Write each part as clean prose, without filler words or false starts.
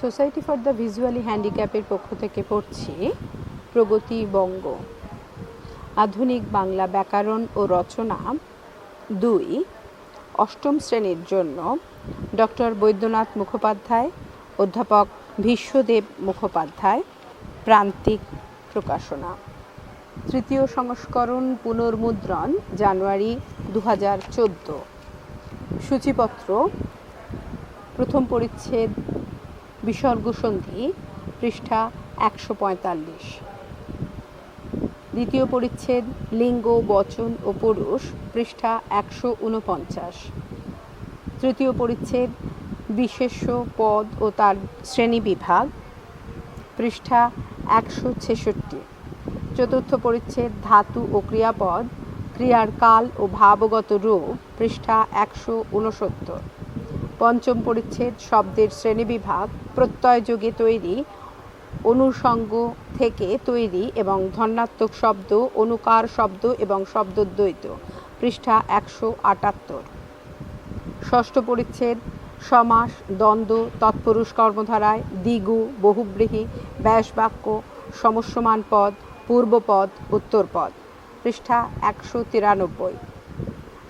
Society for the visually হ্যান্ডিক্যাপের পক্ষ থেকে পড়ছি প্রগতি বঙ্গ, আধুনিক বাংলা ব্যাকরণ ও রচনা ২, অষ্টম শ্রেণীর জন্য ডক্টর বৈদ্যনাথ মুখোপাধ্যায়, অধ্যাপক ভীষ্মদেব মুখোপাধ্যায়, প্রান্তিক প্রকাশনা। তৃতীয় সংস্করণ, পুনর্মুদ্রণ জানুয়ারি 2014। সূচিপত্র: প্রথম পরিচ্ছেদ বিসর্গ সন্ধি, পৃষ্ঠা 145। দ্বিতীয় পরিচ্ছেদ লিঙ্গ, বচন ও পুরুষ, পৃষ্ঠা 149। তৃতীয় পরিচ্ছেদ বিশেষ্য পদ ও তার শ্রেণীবিভাগ, পৃষ্ঠা 166। চতুর্থ পরিচ্ছেদ ধাতু ও ক্রিয়াপদ, ক্রিয়ার কাল ও ভাবগত রূপ, পৃষ্ঠা 169। পঞ্চম পরিচ্ছেদ শব্দের শ্রেণীবিভাগ, প্রত্যয়যোগে তৈরি, অনুষঙ্গ থেকে তৈরি এবং ধন্যাত্মক শব্দ, অনুকার শব্দ এবং শব্দদ্বৈত, পৃষ্ঠা 178। ষষ্ঠ পরিচ্ছেদ সমাস, দ্বন্দ্ব, তৎপুরুষ কর্মধারায়, দ্বিগু, বহুব্রীহি, ব্যাসবাক্য, সমস্যমান পদ, পূর্বপদ, উত্তরপদ, পৃষ্ঠা 193।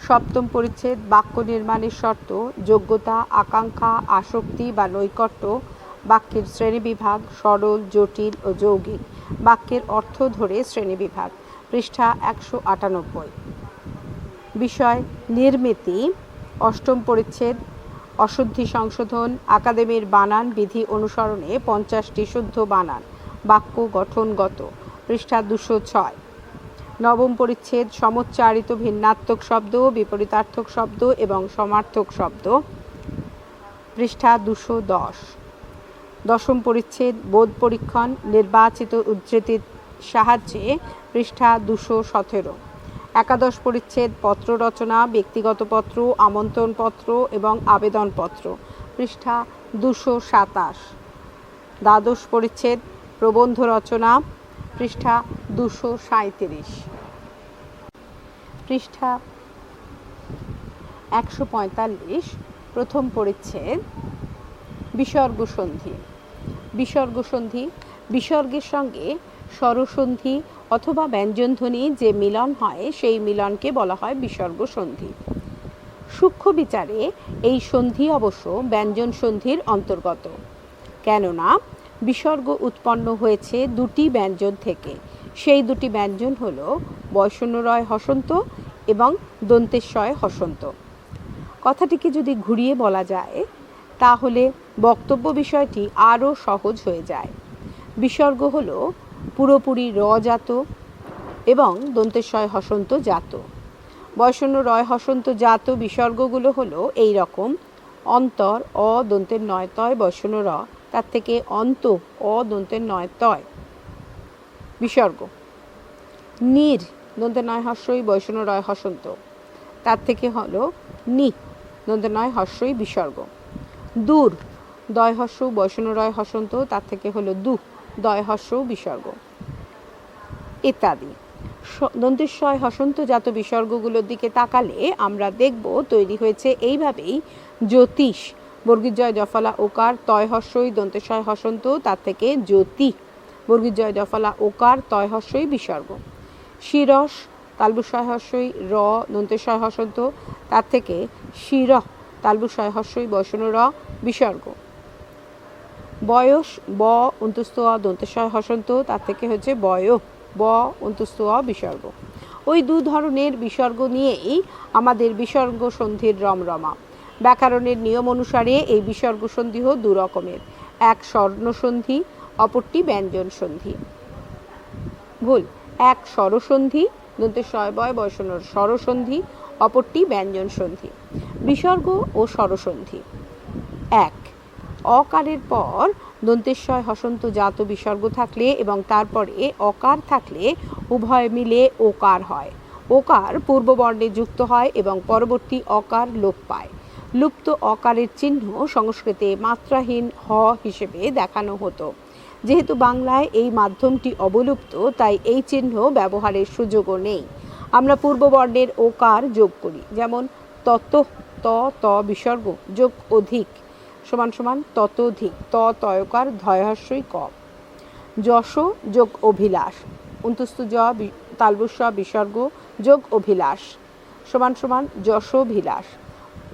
সপ্তম পরিচ্ছেদ বাক্য নির্মাণের শর্ত, যোগ্যতা, আকাঙ্ক্ষা, আসক্তি বা নৈকট্য, বাক্যের শ্রেণীবিভাগ, সরল, জটিল ও যৌগিক, বাক্যের অর্থ ধরে শ্রেণীবিভাগ, পৃষ্ঠা 198। বিষয় নির্মিতি। অষ্টম পরিচ্ছেদ অশুদ্ধি সংশোধন, আকাদেমির বানান বিধি অনুসরণে 50টি শুদ্ধ বানান, বাক্য গঠনগত, পৃষ্ঠা 206। নবম পরিচ্ছেদ সমোচ্চারিত ভিন্নাত্মক শব্দ, বিপরীতার্থক শব্দ এবং সমার্থক শব্দ, পৃষ্ঠা 210। দশম পরিচ্ছেদ বোধ পরীক্ষণ, নির্বাচিত উদ্ধৃতির সাহায্যে, পৃষ্ঠা 217। একাদশ পরিচ্ছেদ পত্র রচনা, ব্যক্তিগত পত্র, আমন্ত্রণ পত্র এবং আবেদনপত্র, পৃষ্ঠা 227। দ্বাদশ পরিচ্ছেদ প্রবন্ধ রচনা, পৃষ্ঠা 237। পৃষ্ঠা 145। প্রথম পরিচ্ছেদ বিসর্গ সন্ধি। বিসর্গ সন্ধি বিসর্গের সঙ্গে স্বরসন্ধি অথবা ব্যঞ্জনধ্বনি যে মিলন হয় সেই মিলনকে বলা হয় বিসর্গ সন্ধি। সূক্ষ্ম বিচারে এই সন্ধি অবশ্য ব্যঞ্জন সন্ধির অন্তর্গত, কেননা বিসর্গ উৎপন্ন হয়েছে দুটি ব্যঞ্জন থেকে। সেই দুটি ব্যঞ্জন হল বয়সন্যরয় হসন্ত এবং দন্তেশ্বয় হসন্ত। কথাটিকে যদি ঘুরিয়ে বলা যায় তাহলে বক্তব্য বিষয়টি আরও সহজ হয়ে যায়। বিসর্গ হল পুরোপুরি র জাত এবং দন্তেশ্বয় হসন্ত জাত। বয়সন্য রয় হসন্ত জাত বিসর্গগুলো হলো এই রকম: অন্তর, অ দন্তের নয় তয় বয়সন্য র, তার থেকে অন্ত, অ দন্তের নয় তয় বিসর্গ। নির দন্তের নয় হস্যই বয়সন্য রয় হসন্ত, তার থেকে হলো নি দন্তের নয় হস্যই বিসর্গ। দূর দয় হস্য বয়সন্য রয় হসন্ত, তার থেকে হলো দু দয় হস্য বিসর্গ ইত্যাদি। দন্তেশ্বয় হসন্ত জাত বিসর্গগুলোর দিকে তাকালে আমরা দেখব তৈরি হয়েছে এইভাবেই: জ্যোতিষ বর্গীজয় জফলা ওকার তয় হস্যই দন্তেশ্বয় হসন্ত, তার থেকে জ্যোতি বর্গীজয় জফলা ওকার তয় হস্যই বিসর্গ। শিরস তালবুষয় হস্যই র দন্তেশ্বয় হসন্ত, তার থেকে শির তালবুষয় হস্যই বয়সন্য র বিসর্গ। বয়স ব অন্তস্থ অ দন্তেশ্বয় হসন্ত, তার থেকে হচ্ছে বয় ব অন্তস্থ অ বিসর্গ। ওই দু ধরনের বিসর্গ নিয়েই আমাদের বিসর্গ সন্ধির রমরমা। ব্যাকরণের নিয়ম অনুসারে এই বিসর্গ সন্ধি দু রকমের, এক স্বর্ণসন্ধি, অপরটি ব্যঞ্জন সন্ধি। ভুল, এক স্বরসন্ধি দন্তেশ্বয় বয় বয়সন্যর স্বরসন্ধি, অপরটি ব্যঞ্জন সন্ধি। বিসর্গ ও স্বরসন্ধি: এক, অকারের পর দন্তেশ্বয় হসন্ত জাত বিসর্গ থাকলে এবং তারপরে অকার থাকলে উভয় মিলে ওকার হয়। ওকার পূর্ববর্ণে যুক্ত হয় এবং পরবর্তী অকার লোপ পায়। লুপ্ত অকারের চিহ্ন সংস্কৃতে মাত্রাহীন হ হিসেবে দেখানো হতো। যেহেতু বাংলায় এই মাধ্যমটি অবলুপ্ত, তাই এই চিহ্ন ব্যবহারের সুযোগও নেই। আমরা পূর্ববর্ণের ওকার যোগ করি, যেমন তত ত ত বিসর্গ যোগ অধিক, সমান সমান ততোধিক, তয়কার ধয়হস্যই ক। যশ যোগ অভিলাষ, অন্তস্থ জ তালবস্য বিসর্গ যোগ অভিলাষ সমান সমান যশোভিলাষ,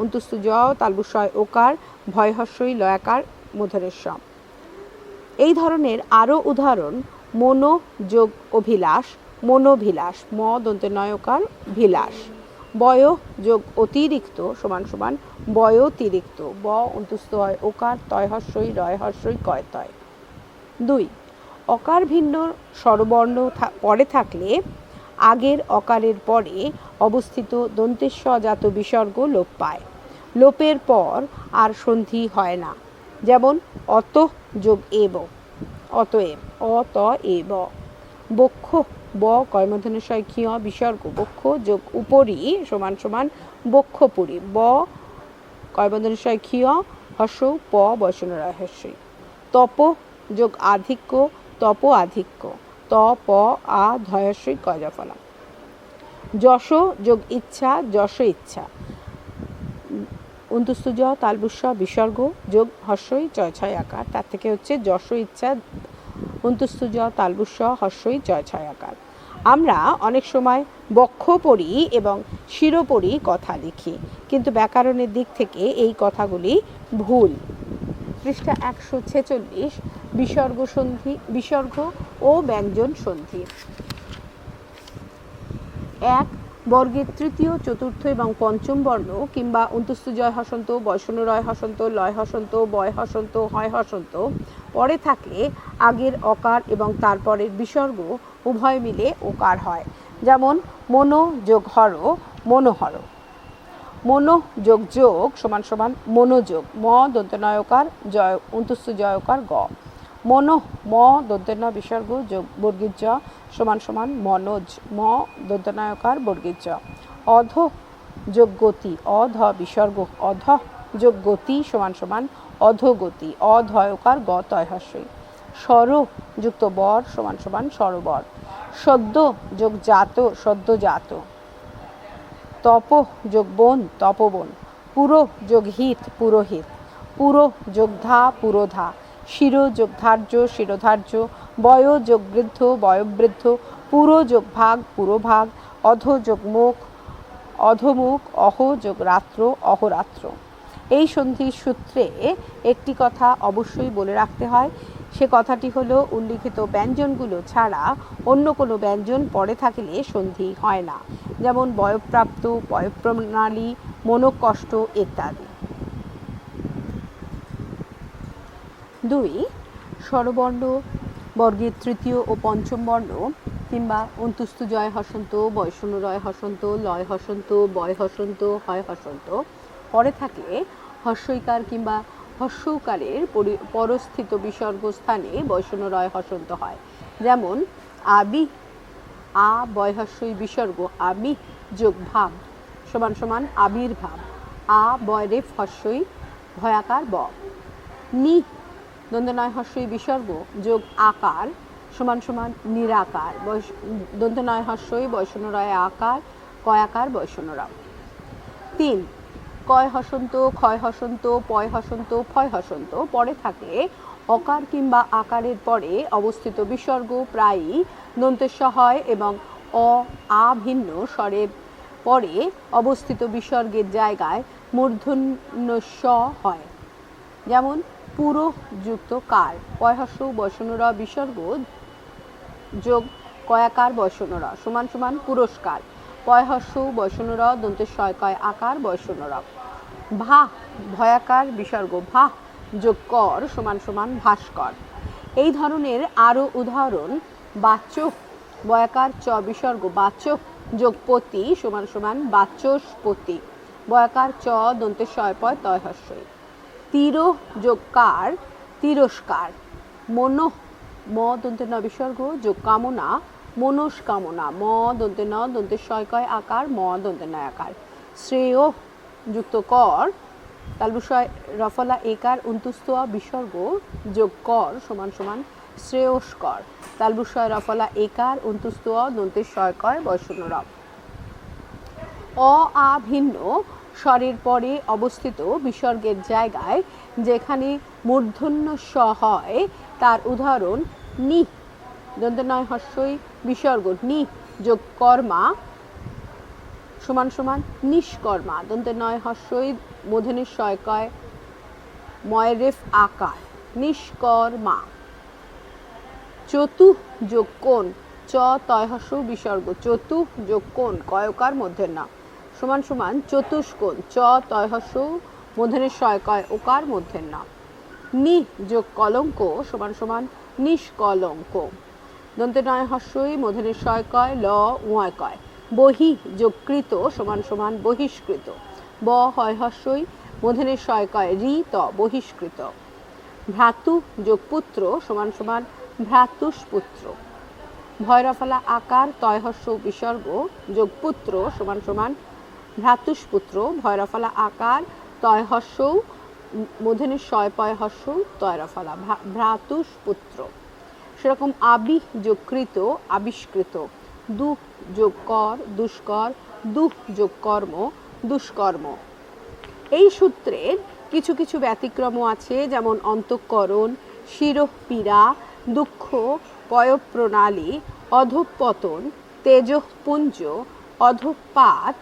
অন্তস্থ জ তালবস্য ওকার ভয়হস্যই লয়াকার মূর্ধন্য। এই ধরনের আরও উদাহরণ মনো যোগ অভিলাষ, মনোভিলাষ, ম দন্তে নয়কার ভিলাষ। বয় যোগ অতিরিক্ত সমান সমান বয়োতিরিক্ত, ব অন্তস্থ হয় ওকার তয়হস্যই রয়হস্যই কয় তয়। 2 অকার ভিন্ন স্বরবর্ণ পরে থাকলে আগের অকারের পরে অবস্থিত দন্তেস্ব জাত বিসর্গ লোপ পায়। লোপের পর আর সন্ধি হয় না। যেমন অত যোগ এব, অতএব, অতএব। বক্ষ, ব কর্মধনুষয় ক্ষীয় বিসর্গ বক্ষ যোগ উপরি সমান সমান বক্ষপুরী, ব কর্মধনুষয় ক্ষীয় হস্য প বসন রহস্যই। তপ যোগ আধিক্য, তপ আধিক্য, ত প আ ধয়স্যই কয়জফলা। যশ যোগ ইচ্ছা, যশ ইচ্ছা, অন্তস্থ জ তালবস্য বিসর্গ যোগ হস্যই চয় ছয় আকার, তার থেকে হচ্ছে যশ ইচ্ছা অন্তস্থ জ তালবস্য হস্যই চয় ছয় আকার। আমরা অনেক সময় বক্ষ পড়ি এবং শিরোপরি কথা লিখি, কিন্তু ব্যাকরণের দিক থেকে এই কথাগুলি ভুল। পৃষ্ঠা 146 বিসর্গ সন্ধি, বিসর্গ ও ব্যঞ্জন সন্ধি। 1 বর্গের তৃতীয়, চতুর্থ এবং পঞ্চম বর্ণ কিংবা অন্তস্থ জয় হসন্ত, বয়সন রয় হসন্ত, লয় হসন্ত, বয় হসন্ত, হয় হসন্ত পরে থাকলে আগের অকার এবং তারপরের বিসর্গ উভয় মিলে ওকার হয়। যেমন মনো যোগ হর, মনোহর। মনো যোগ যোগ সমান সমান মনোযোগ, ম দন্তনয়কার জয় অন্তস্থ জয়কার গ। মনো, ম দন্তন্য বিসর্গ যোগ বর্গীর জ সমান সমান মনোজ, ম দন্তনয়কার বর্গীর জ। অধ যোগ গতি, অধ বিসর্গ অধ যোগ গতি সমান সমান অধগতি, অধয়কার গ তয়হস্যই। স্বর যুক্ত বর সমান সমান স্বরবর। সদ্য যোগ জাত, সদ্যজাত। তপ যোগ বন, তপবন। পুরো যোগ হিত, পুরোহিত। পুরো যোগ ধা, পুরোধা। শির যোগ ধার্য, শিরোধার্য। বয় যোগ বৃদ্ধ, বয়োবৃদ্ধ। পুরো যোগ ভাগ, পুরোভাগ। অধ যোগ মুখ, অধমুখ। অহ যোগ রাত্র, অহরাত্র। এই সন্ধির সূত্রে একটি কথা অবশ্যই বলে রাখতে হয়, সে কথাটি হলো উল্লিখিত ব্যঞ্জনগুলো ছাড়া অন্য কোনো ব্যঞ্জন পরে থাকলে সন্ধি হয় না। যেমন বয়প্রাপ্ত, বয়প্রণালী, মনোকষ্ট ইত্যাদি। 2 স্বরবর্ণ বর্গের তৃতীয় ও পঞ্চম বর্ণ কিংবা অন্তস্থ জয় হসন্ত, বয়সন রয় হসন্ত, লয় হসন্ত, বয় হসন্ত, হয় হসন্ত পরে থাকলে হস্যইকার কিংবা হস্যৌকারের পরস্থিত বিসর্গ স্থানে বয়সন রয় হসন্ত হয়। যেমন আবি, আ বয়হস্যই বিসর্গ আমি যোগ ভাব সমান সমান আবির্ভাব, আ বয়রেফ হস্যই ভয়াকার ব। নি দন্তনয় হস্যই বিসর্গ যোগ আকার সমান সমান নিরাকার, দন্তনয় হস্যই বয়সন রয় আকার, কয়াকার বয়সন র। 3 কয় হসন্ত, ক্ষয় হসন্ত, পয় হসন্ত, ফয় হসন্ত পরে থাকলে অকার কিংবা আকারের পরে অবস্থিত বিসর্গ প্রায়ই দন্তেস্ব হয় এবং অ আ ভিন্ন স্বরের পরে অবস্থিত বিসর্গের জায়গায় মূর্ধন্য স হয়। যেমন পুরো যুক্ত কার, পয়হস্য বয়সনরা বিসর্গ যোগ কয়াকার বয়সনরা সমান সমান পুরস্কার, পয়হস্য বয়সনরা দন্তেশ্বয় কয় আকার বয়সনরা। ভা ভয়াকার বিসর্গ ভা যোগ কর সমান সমান ভাস্কর। এই ধরনের আরও উদাহরণ বাচক বয়াকার চ বিসর্গ বাচক যোগ পতি সমান সমান বাচস্পতি, বয়াকার চ দন্তেশ্বয় পয় তয়হস্যই। তীর যোগ কার তিরস্কার। মনো, ম দন্তে ন বিসর্গ যোগ কামনা মনস্কামনা, ম দন্তে ন দন্তেশ্বয় কয় আকার, ম দন্তে নয় আকার। শ্রেয় যুক্ত কর তালবস্যয় রফলা একার অন্তস্থ বিসর্গ যোগ কর সমান সমান শ্রেয়স্কর, তালবস্যয় রফলা একার অন্তস্থ দন্তেশ্বয় কয় বয়সন র। অ আ ভিন্ন স্বরের পরে অবস্থিত বিসর্গের জায়গায় যেখানে মূর্ধন্য স হয় তার উদাহরণ নি, দন্ত নয় হস্যই বিসর্গ নি যোগ কর্মা সমান সমান নিষ্কর্মা, দন্ত নয় হস্যই মূর্ধন্য শয় কয় ময় রেফ আকার নিষ্কর্মা। চতুঃ যোগ কোণ চ তয় হস্য বিসর্গ চতুঃ যোগ কোণ কয়কার মধ্যের না সমান সমান চতুষ্কোণ চ তয় হস্য মূর্ধন্য শয় কয় ওকার মধ্যের না। নি যোগ কলঙ্ক সমান সমান নিষ্কলঙ্ক, দন্তে নয় হস্যই মূর্ধন্য শয় কয় ল উয় কয়। বহি যোগ কৃত সমান সমান বহিষ্কৃত, ব হয় হস্যই মূর্ধন্য শয় কয় রি ত বহিষ্কৃত। ভ্রাতু যোগ পুত্র সমান সমান ভ্রাতুষ্পুত্র, ভয়রফলা আকার তয় হস্য বিসর্গ যোগ পুত্র সমান সমান ভ্রাতুষ্পুত্র, ভয়রফলা আকার তয় হস্য মূর্ধন্য শয় পয় হস্য তয়রফলা ভ্রাতুষ্পুত্র। সেরকম আবি যোগ কৃত আবিষ্কৃত, দু যোগ কর দুষ্কর, দু যোগ কর্ম দুষ্কর্ম। এই সূত্রের কিছু কিছু ব্যতিক্রমও আছে, যেমন অন্তঃকরণ, শিরঃপীড়া, দুঃখ, পয়ঃপ্রণালী, অধঃপতন, তেজঃপুঞ্জ, অধঃপাত,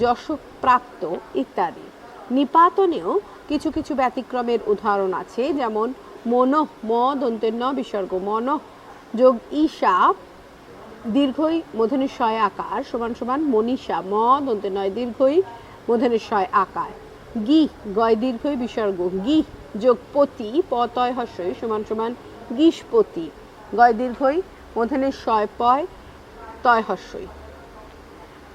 যশঃপ্রাপ্ত ইত্যাদি। নিপাতনেও কিছু কিছু ব্যতিক্রমের উদাহরণ আছে, যেমন মনঃ ম দন্তের ন বিসর্গ মনঃ যোগ ঈশা দীর্ঘই মূর্ধন্য শয় আকার সমান সমান মনীষা, ম দন্তের নয় দীর্ঘই মূর্ধন্য শয় আকার। গি গয় দীর্ঘই বিসর্গ গি যোগ পতি প তয় হস্যই সমান সমান গীষ্পতি, গয় দীর্ঘই মূর্ধন্য শয় পয় তয় হস্যই।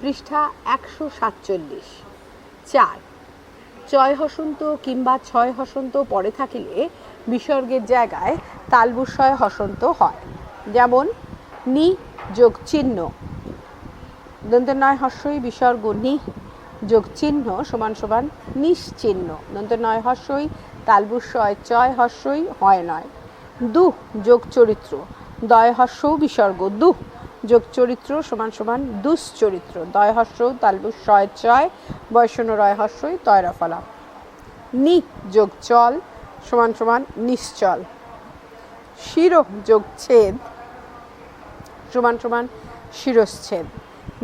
পৃষ্ঠা 147। 4 চয় হসন্ত কিংবা ছয় হসন্ত পরে থাকিলে বিসর্গের জায়গায় তালবুসয় হসন্ত হয়, যেমন নি যোগ চিহ্ন দন্তের নয় হস্যই বিসর্গ নি যোগ চিহ্ন সমান সমান নিশ্চিহ্ন, দন্তের নয় হস্যই তালবুসয় চয় হস্যই হয় নয়। দু যোগ চরিত্র দয় হস্য বিসর্গ দু যোগ চরিত্র সমান সমান দুশ্চরিত্র, দয় হস্য তালবুসয় চয় বয়সন রয় হস্যই তয়রফলা। নি যোগ চল সমান সমান নিশ্চল। শির যোগ ছেদ সমান সমান শিরশ্ছেদ।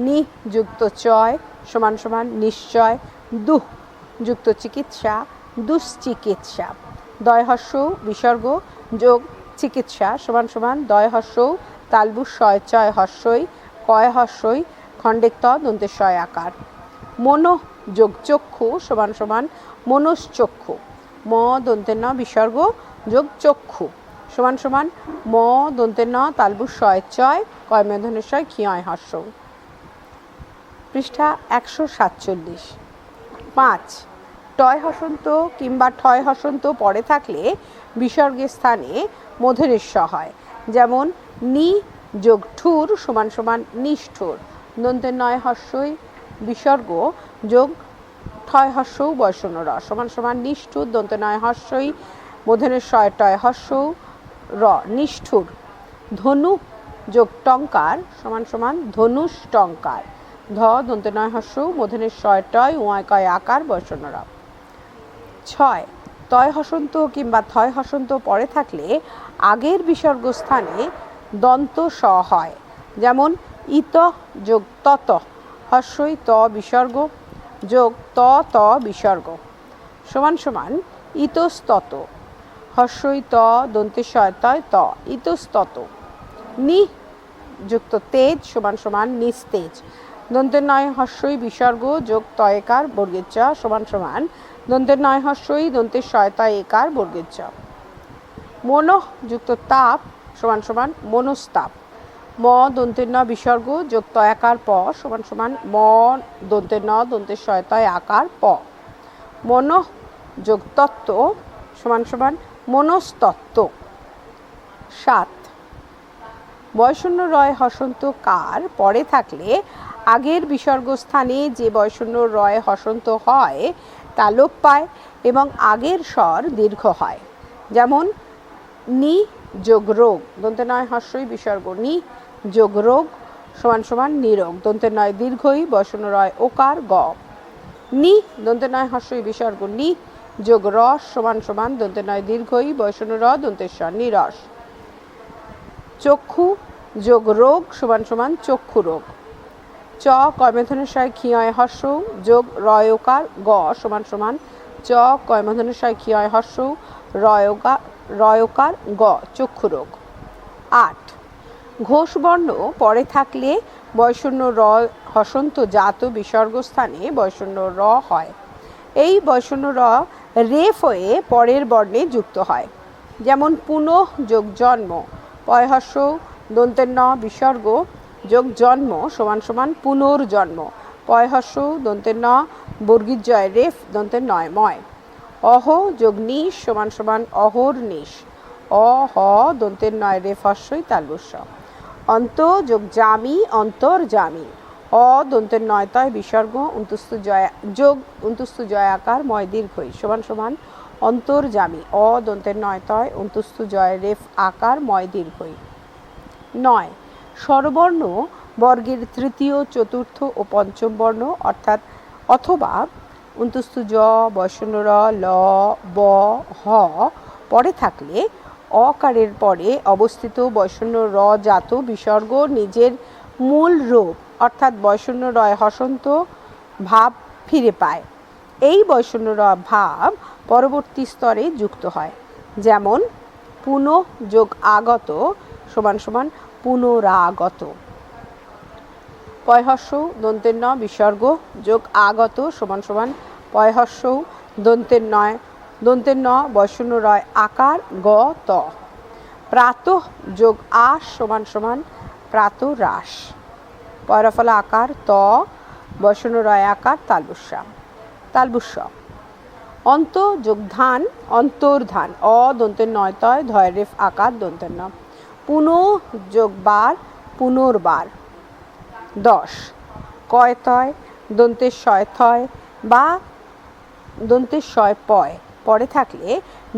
নি যুক্ত চয় সমান সমান নিশ্চয়। দুঃ যুক্ত চিকিৎসা দুশ্চিকিৎসা, দয় হস্য বিসর্গ যোগ চিকিৎসা সমান সমান দয় হস্য তালবুসয় চয় হস্যই কয় হস্যই খণ্ডেক্ত দন্তের শয় আকার। মনো যোগ চক্ষু সমান সমান মনশ্চক্ষু, ম দন্তের ন বিসর্গ যোগ চক্ষু সমান সমান ম দন্তের ন তালবুসয় চয় কয় মূর্ধন্য শয় ক্ষিয়য় হস্য। পৃষ্ঠা 147। 5 টয় হসন্ত কিংবা ঠয় হসন্ত পরে থাকলে বিসর্গের স্থানে মূর্ধন্য ষ হয়, যেমন নি যোগ ঠুর সমান সমান নিষ্ঠুর, দন্তের নয় হস্যই বিসর্গ যোগ ঠয় হস্য বয়সন র সমান সমান নিষ্ঠুর, দন্তের নয় হস্যই মূর্ধন্য শয় টয় হস্য র নিষ্ঠুর। ধনু যোগ টঙ্কার সমান সমান ধনুষ টঙ্কার, ধ দন্তের নয় হস্য মূর্ধন্য শয় টয় উয় কয় আকার বয়সন র। 6 তয় হসন্ত কিংবা থয় হসন্ত পরে থাকলে আগের বিসর্গ স্থানে দন্ত স হয়, যেমন ইত যোগ তত হস্যই ত বিসর্গ যোগ ত ত বিসর্গ সমান সমান ইতস্তত, হস্যই ত দন্তে শয় তয় ত ইতস্তত। নি যুক্ত তেজ সমান সমান নিস্তেজ, দন্তের নয় হস্যই বিসর্গ যোগ তয়কার বর্গের চ সমান সমান দন্তের নয় হস্যই দন্তের শয় তয় একার বর্গের চ। মনঃ যুক্ত তাপ সমান সমান মনস্তাপ, ম দন্তের ন বিসর্গ যোগ তয়াকার প সমান সমান ম দন্তের ন দন্তের শয় তয় আকার প। মনঃ যোগ তত্ত্ব সমান সমান মনস্তত্ত্ব। 7 বয়শূন্য রয় হসন্ত কার পরে থাকলে আগের বিসর্গ স্থানে যে বয়শূন্য রয় হসন্ত হয় তা লোপ পায় এবং আগের স্বর দীর্ঘ হয়, যেমন নি যোগ রোগ দন্তে নয় হস্যই বিসর্গ নি যোগ রোগ সমান সমান নিরোগ, দন্তের নয় দীর্ঘই বয়শূন্য রয় ওকার গ। নি দন্তে নয় হস্যই বিসর্গ নি যোগ রস সমান সমান দন্তের নয় দীর্ঘই বয়সন্য র দন্তের স নিরস। চক্ষু যোগ রোগ সমান সমান চক্ষু রোগ। চ কর্মধনের সয় ক্ষিয়য় হর্ষ যোগ রয়কার গ সমান সমান চ কর্মধনের সয় ক্ষিয়য় হর্ষ রয়কার গ চক্ষু রোগ। 8 ঘোষ বর্ণ পরে থাকলে বয়সন্য র হসন্ত জাত বিসর্গ স্থানে বয়সন্য র হয়। এই বয়সন্য র রেফ হয়ে পরের বর্ণে যুক্ত হয়। যেমন পুনঃ যোগ জন্ম পয়হর্ষ দন্তের ন বিসর্গ যোগ জন্ম সমান সমান পুনর্জন্ম পয়হর্ষ দন্তের ন বর্গীর জয় রেফ দন্তের নয় ময়। অহ যোগ নিশ সমান সমান অহর নিশ অহ দন্তের নয় রেফ হর্ষই তালবস্য। অন্ত যোগ জামি অন্তর্জামী অ দন্তের নয় তয় বিসর্গ যোগ অন্তুস্থ জয় আকার ময় দীর্ঘই সমান সমান অন্তর্জামী অ দন্তের নয় তয় অন্তুস্থ জয় রেফ আকার ময় দীর্ঘই। 9 স্বরবর্ণ বর্গের তৃতীয় চতুর্থ ও পঞ্চম বর্ণ অর্থাৎ অথবা অন্তুস্থ জ বয়সন্য র ল ব হ পরে থাকলে অকারের পরে অবস্থিত বয়সন্য র জাত বিসর্গ নিজের মূল রূপ অর্থাৎ বয়সন্য রয় হসন্ত ভাব ফিরে পায়। এই বয়সন্য র ভাব পরবর্তী স্তরে যুক্ত হয়। যেমন পুনঃ যোগ আগত সমান সমান পুনরাগত পয়হর্ষ দন্তের ন বিসর্গ যোগ আগত সমান সমান পয়হর্ষ দন্তের ন বয়সন্য রয় আকার গ ত। প্রাতঃ যোগ আস সমান সমান প্রাতরাস পয়রাফলা আকার ত বয়সন্য রয় আকার তালবস্য। অন্ত যোগ ধান অন্তর্ধান অ দন্তের নয় তয় ধয় রেফ আকার দন্তের ন। পুনঃ যোগ বার পুনর্বার। 10 কয় তয় দন্তের শয় থয় বা দন্তের শয় পয় পরে থাকলে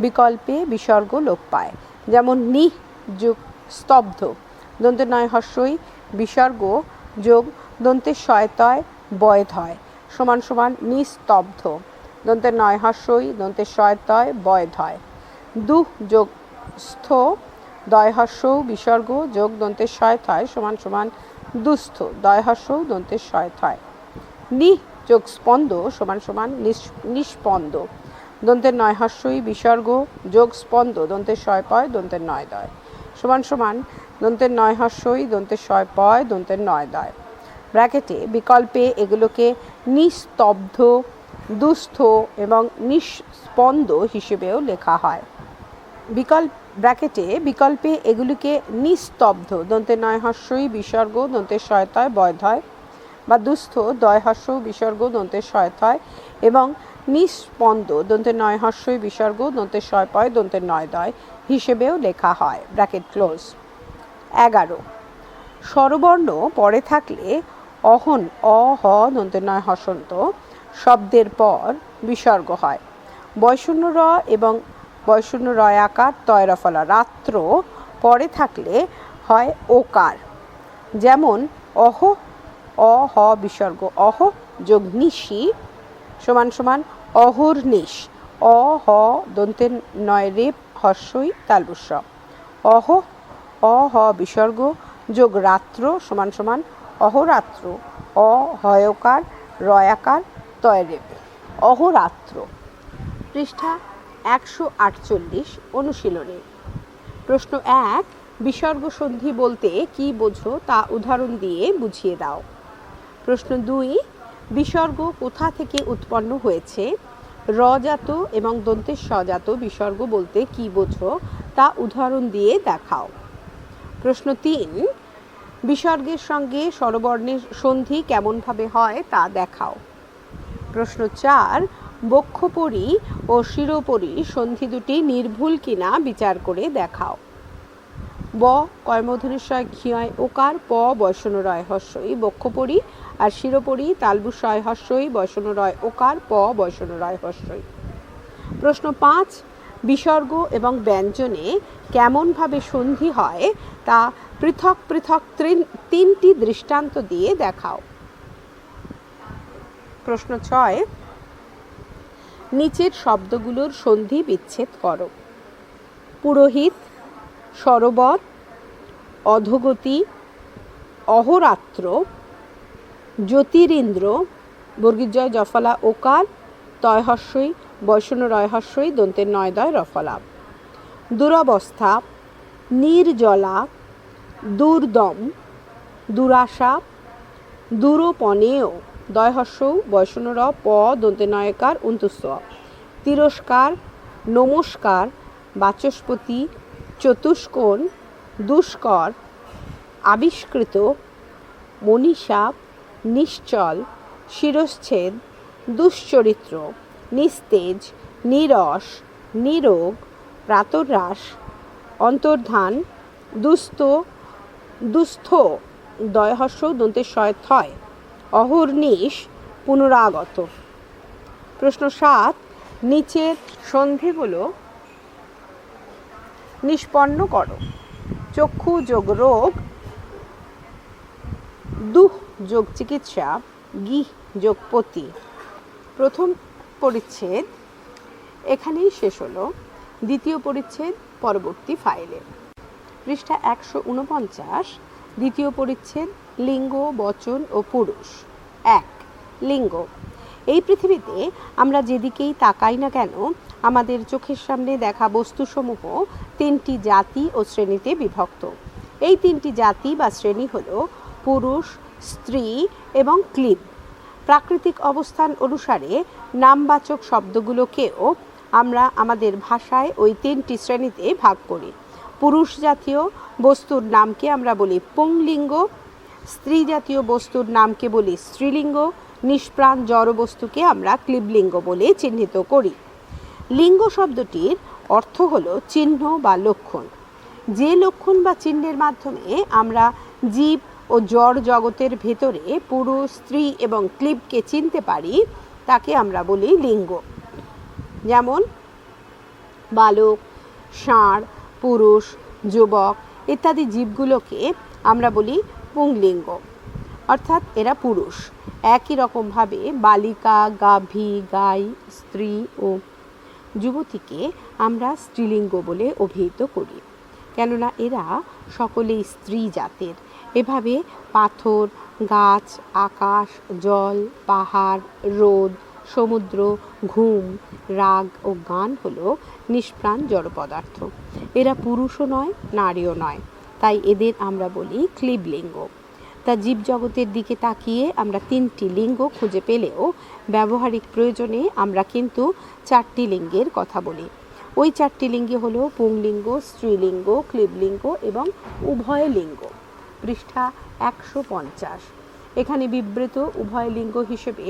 বিকল্পে বিসর্গ লোপ পায়। যেমন নিঃ যোগ স্তব্ধ দন্তের নয় হর্ষই বিসর্গ যোগ দন্তের শয় তয় বয় ধয় সমান সমান নিস্তব্ধ দন্তের নয় হর্ষই দন্তের শয় তয় বয় ধয়। দুঃ যোগ স্থ দয় হর্ষ বিসর্গ যোগ দন্তের শয় থয় সমান সমান দুস্থ দয় হর্ষ দন্তের শয় থয়। নিঃ যোগ স্পন্দ সমান সমান নিষ্পন্দ দন্তের নয় হর্ষই বিসর্গ যোগ স্পন্দ দন্তের শয় পয় দন্তের নয় দয় সমান সমান দন্তের নয় হর্ষই দন্তের শয় পয় দন্তের নয় দয়। ব্র্যাকেটে বিকল্পে এগুলোকে নিস্তব্ধ দুস্থ এবং নিষ্পন্দ হিসেবেও লেখা হয়। বিকল্পে এগুলিকে নিস্তব্ধ দন্তের নয় হর্ষই বিসর্গ দন্তের শয় তয় বয় ধয় বা দুস্থ দয় হর্ষ বিসর্গ দন্তের শয় থয় এবং নিষ্পন্দ দন্তের নয় হর্ষই বিসর্গ দন্তের শয় পয় দন্তের নয় দয় হিসেবেও লেখা হয়। Bracket close. 11 স্বরবর্ণ পরে থাকলে অহন অ হ দন্তের নয় হসন্ত শব্দের পর বিসর্গ হয়। বয়শূন্য র এবং বয়শূন্য রয় আকার তয়রফলা রাত্র পরে থাকলে হয় ওকার। যেমন অহ অ হ বিসর্গ অহ যোগ নিশি সমান সমান অহর্নিশ অ হ দন্তের নয় রেপ হর্ষই তালবস্য। অহ অ হ বিসর্গ যোগ রাত্র সমান সমান অহরাত্র অ হয়কার রয়াকার তয়রেপ অহরাত্র। পৃষ্ঠা 148 অনুশীলনী। প্রশ্ন 1 বিসর্গ সন্ধি বলতে কি বোঝো তা উদাহরণ দিয়ে বুঝিয়ে দাও। প্রশ্ন 2 বিসর্গ কোথা থেকে উৎপন্ন হয়েছে? রজাত এবং দন্তের স্বজাত বিসর্গ বলতে কি বোঝো তা উদাহরণ দিয়ে দেখাও। প্রশ্ন 3 বিসর্গের সঙ্গে স্বরবর্ণের সন্ধি কেমনভাবে হয় তা দেখাও। প্রশ্ন 4 বক্ষপরি ও শিরোপরি সন্ধি দুটি নির্ভুল কিনা বিচার করে দেখাও। ব কর্মধনুষয় ক্ষিয়য় ওকার প বয়সন্য রয় হর্ষই বক্ষপরি আর শিরোপরি তালবুষয় হর্ষই বয়সন্য রয় ওকার প বয়সন্য রয় হর্ষই। প্রশ্ন 5 বিসর্গ এবং ব্যঞ্জনে কেমনভাবে সন্ধি হয় তা পৃথক পৃথক 3টি দৃষ্টান্ত দিয়ে দেখাও। প্রশ্ন 6 নিচের শব্দগুলোর সন্ধি বিচ্ছেদ করো। পুরোহিত, সরোবর, অধোগতি, অহোরাত্র, জ্যোতিরিন্দ্র, বর্গীয় জফলা ওকার, তয় হস্যই বৈষ্ণব রয় হস্যই দন্তের নয় দয় রফলা। দুরবস্থা, নির্জলা, দুর্দম, দুরাশা, দূরপনেয়, দয় হস্যৌ বৈষ্ণব প দন্তে নয়কার উন্তুস্ব। তিরস্কার, নমস্কার, বাচস্পতি, চতুষ্কোণ, দুষ্কর, আবিষ্কৃত, মনীষা, নিশ্চল, শিরশ্ছেদ, দুশ্চরিত্র, নিস্তেজ, নিরস, নিরোগ, প্রাতরাশ, অন্তর্ধান, দুস্থ, দুস্থ, দয় হস্য দন্তের শয় থয়, অহর্নিশ, পুনরাগত। প্রশ্ন 7, নিচের সন্ধিগুলো নিষ্পন্ন করো। চক্ষু যোগ রোগ, দুঃ যোগ চিকিৎসা, গিহ যোগ পতি। প্রথম পরিচ্ছেদ এখানেই শেষ হলো। দ্বিতীয় পরিচ্ছেদ পরবর্তী ফাইলে। পৃষ্ঠা 149, দ্বিতীয় পরিচ্ছেদ লিঙ্গ, বচন ও পুরুষ। 1. লিঙ্গ। এই পৃথিবীতে আমরা যেদিকেই তাকাই না কেন আমাদের চোখের সামনে দেখা বস্তুসমূহ 3টি জাতি ও শ্রেণীতে বিভক্ত। এই 3টি জাতি বা শ্রেণী হল পুরুষ, স্ত্রী এবং ক্লীব। প্রাকৃতিক অবস্থান অনুসারে নামবাচক শব্দগুলোকেও আমরা আমাদের ভাষায় ওই 3টি শ্রেণীতে ভাগ করি। পুরুষ জাতীয় বস্তুর নামকে আমরা বলি পুংলিঙ্গ, স্ত্রী জাতীয় বস্তুর নামকে বলি স্ত্রীলিঙ্গ, নিষ্প্রাণ জড় বস্তুকে আমরা ক্লীবলিঙ্গ বলে চিহ্নিত করি। লিঙ্গ শব্দটির অর্থ হল চিহ্ন বা লক্ষণ। যে লক্ষণ বা চিহ্নের মাধ্যমে আমরা জীব ও জড় জগতের ভেতরে পুরুষ, স্ত্রী এবং ক্লীবকে চিনতে পারি তাকে আমরা বলি লিঙ্গ। যেমন বালক, ষাঁড়, পুরুষ, যুবক ইত্যাদি জীবগুলোকে আমরা বলি পুংলিঙ্গ, অর্থাৎ এরা পুরুষ। একই রকমভাবে বালিকা, গাভী, গাই, স্ত্রী ও যুবতীকে আমরা স্ত্রীলিঙ্গ বলে অভিহিত করি, কেননা এরা সকলেই স্ত্রী জাতের। এভাবে পাথর, গাছ, আকাশ, জল, পাহাড়, রোদ, সমুদ্র, ঘুম, রাগ ও গান হলো নিষ্প্রাণ জড় পদার্থ। এরা পুরুষও নয়, নারীও নয়, তাই এদের আমরা বলি ক্লীবলিঙ্গ। তা জীবজগতের দিকে তাকিয়ে আমরা 3টি লিঙ্গ খুঁজে পেলেও ব্যবহারিক প্রয়োজনে আমরা কিন্তু 4টি লিঙ্গের কথা বলি। ওই 4টি লিঙ্গে হলো পুংলিঙ্গ, স্ত্রীলিঙ্গ, ক্লীবলিঙ্গ এবং উভয় লিঙ্গ। পৃষ্ঠা 150। এখানে বিবৃত উভয় লিঙ্গ হিসেবে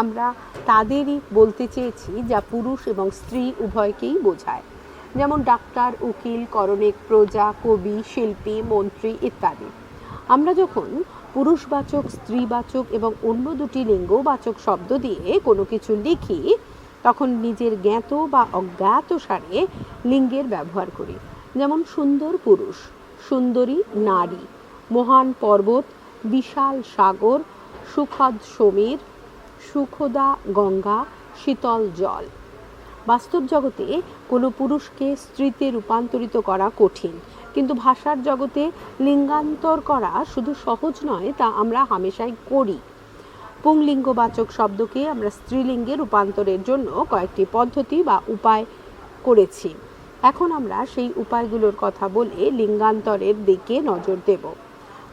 আমরা তাদেরই বলতে চেয়েছি যা পুরুষ এবং স্ত্রী উভয়কেই বোঝায়, যেমন ডাক্তার, উকিল, করণিক, প্রজা, কবি, শিল্পী, মন্ত্রী ইত্যাদি। আমরা যখন পুরুষবাচক, স্ত্রীবাচক এবং অন্য 2টি লিঙ্গবাচক শব্দ দিয়ে কোনো কিছু লিখি তখন নিজের জ্ঞাত বা অজ্ঞাত সারে লিঙ্গের ব্যবহার করি। যেমন সুন্দর পুরুষ, সুন্দরী নারী, মহান পর্বত, বিশাল সাগর, সুখদ সমীর, সুখদা গঙ্গা, শীতল জল। বাস্তব জগতে কোনো পুরুষকে স্ত্রীতে রূপান্তরিত করা কঠিন, কিন্তু ভাষার জগতে লিঙ্গান্তর করা শুধু সহজ নয়, তা আমরা হামেশাই করি। পুংলিঙ্গবাচক শব্দকে আমরা স্ত্রীলিঙ্গে রূপান্তরের জন্য কয়েকটি পদ্ধতি বা উপায় করেছি। এখন আমরা সেই উপায়গুলোর কথা বলে লিঙ্গান্তরের দিকে নজর দেব।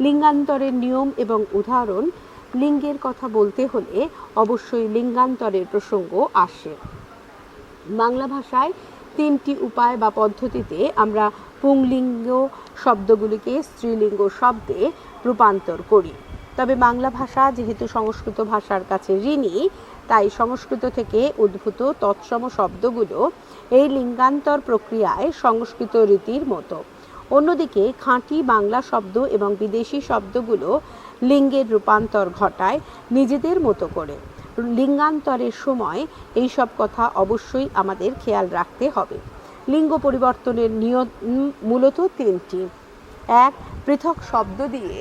লিঙ্গান্তরের নিয়ম এবং উদাহরণ। লিঙ্গের কথা বলতে হলে অবশ্যই লিঙ্গান্তরের প্রসঙ্গ আসে। বাংলা ভাষায় 3টি উপায় বা পদ্ধতিতে আমরা পুংলিঙ্গ শব্দগুলিকে স্ত্রীলিঙ্গ শব্দে রূপান্তর করি। তবে বাংলা ভাষা যেহেতু সংস্কৃত ভাষার কাছে ঋণী, তাই সংস্কৃত থেকে উদ্ভূত তৎসম শব্দগুলো এই লিঙ্গান্তর প্রক্রিয়ায় সংস্কৃত রীতির মতো। অন্যদিকে খাঁটি বাংলা শব্দ এবং বিদেশি শব্দগুলো লিঙ্গের রূপান্তর ঘটায় নিজেদের মতো করে। লিঙ্গান্তরের সময় এই সব কথা অবশ্যই আমাদের খেয়াল রাখতে হবে। লিঙ্গ পরিবর্তনের নিয়ম মূলত 3টি। 1. পৃথক শব্দ দিয়ে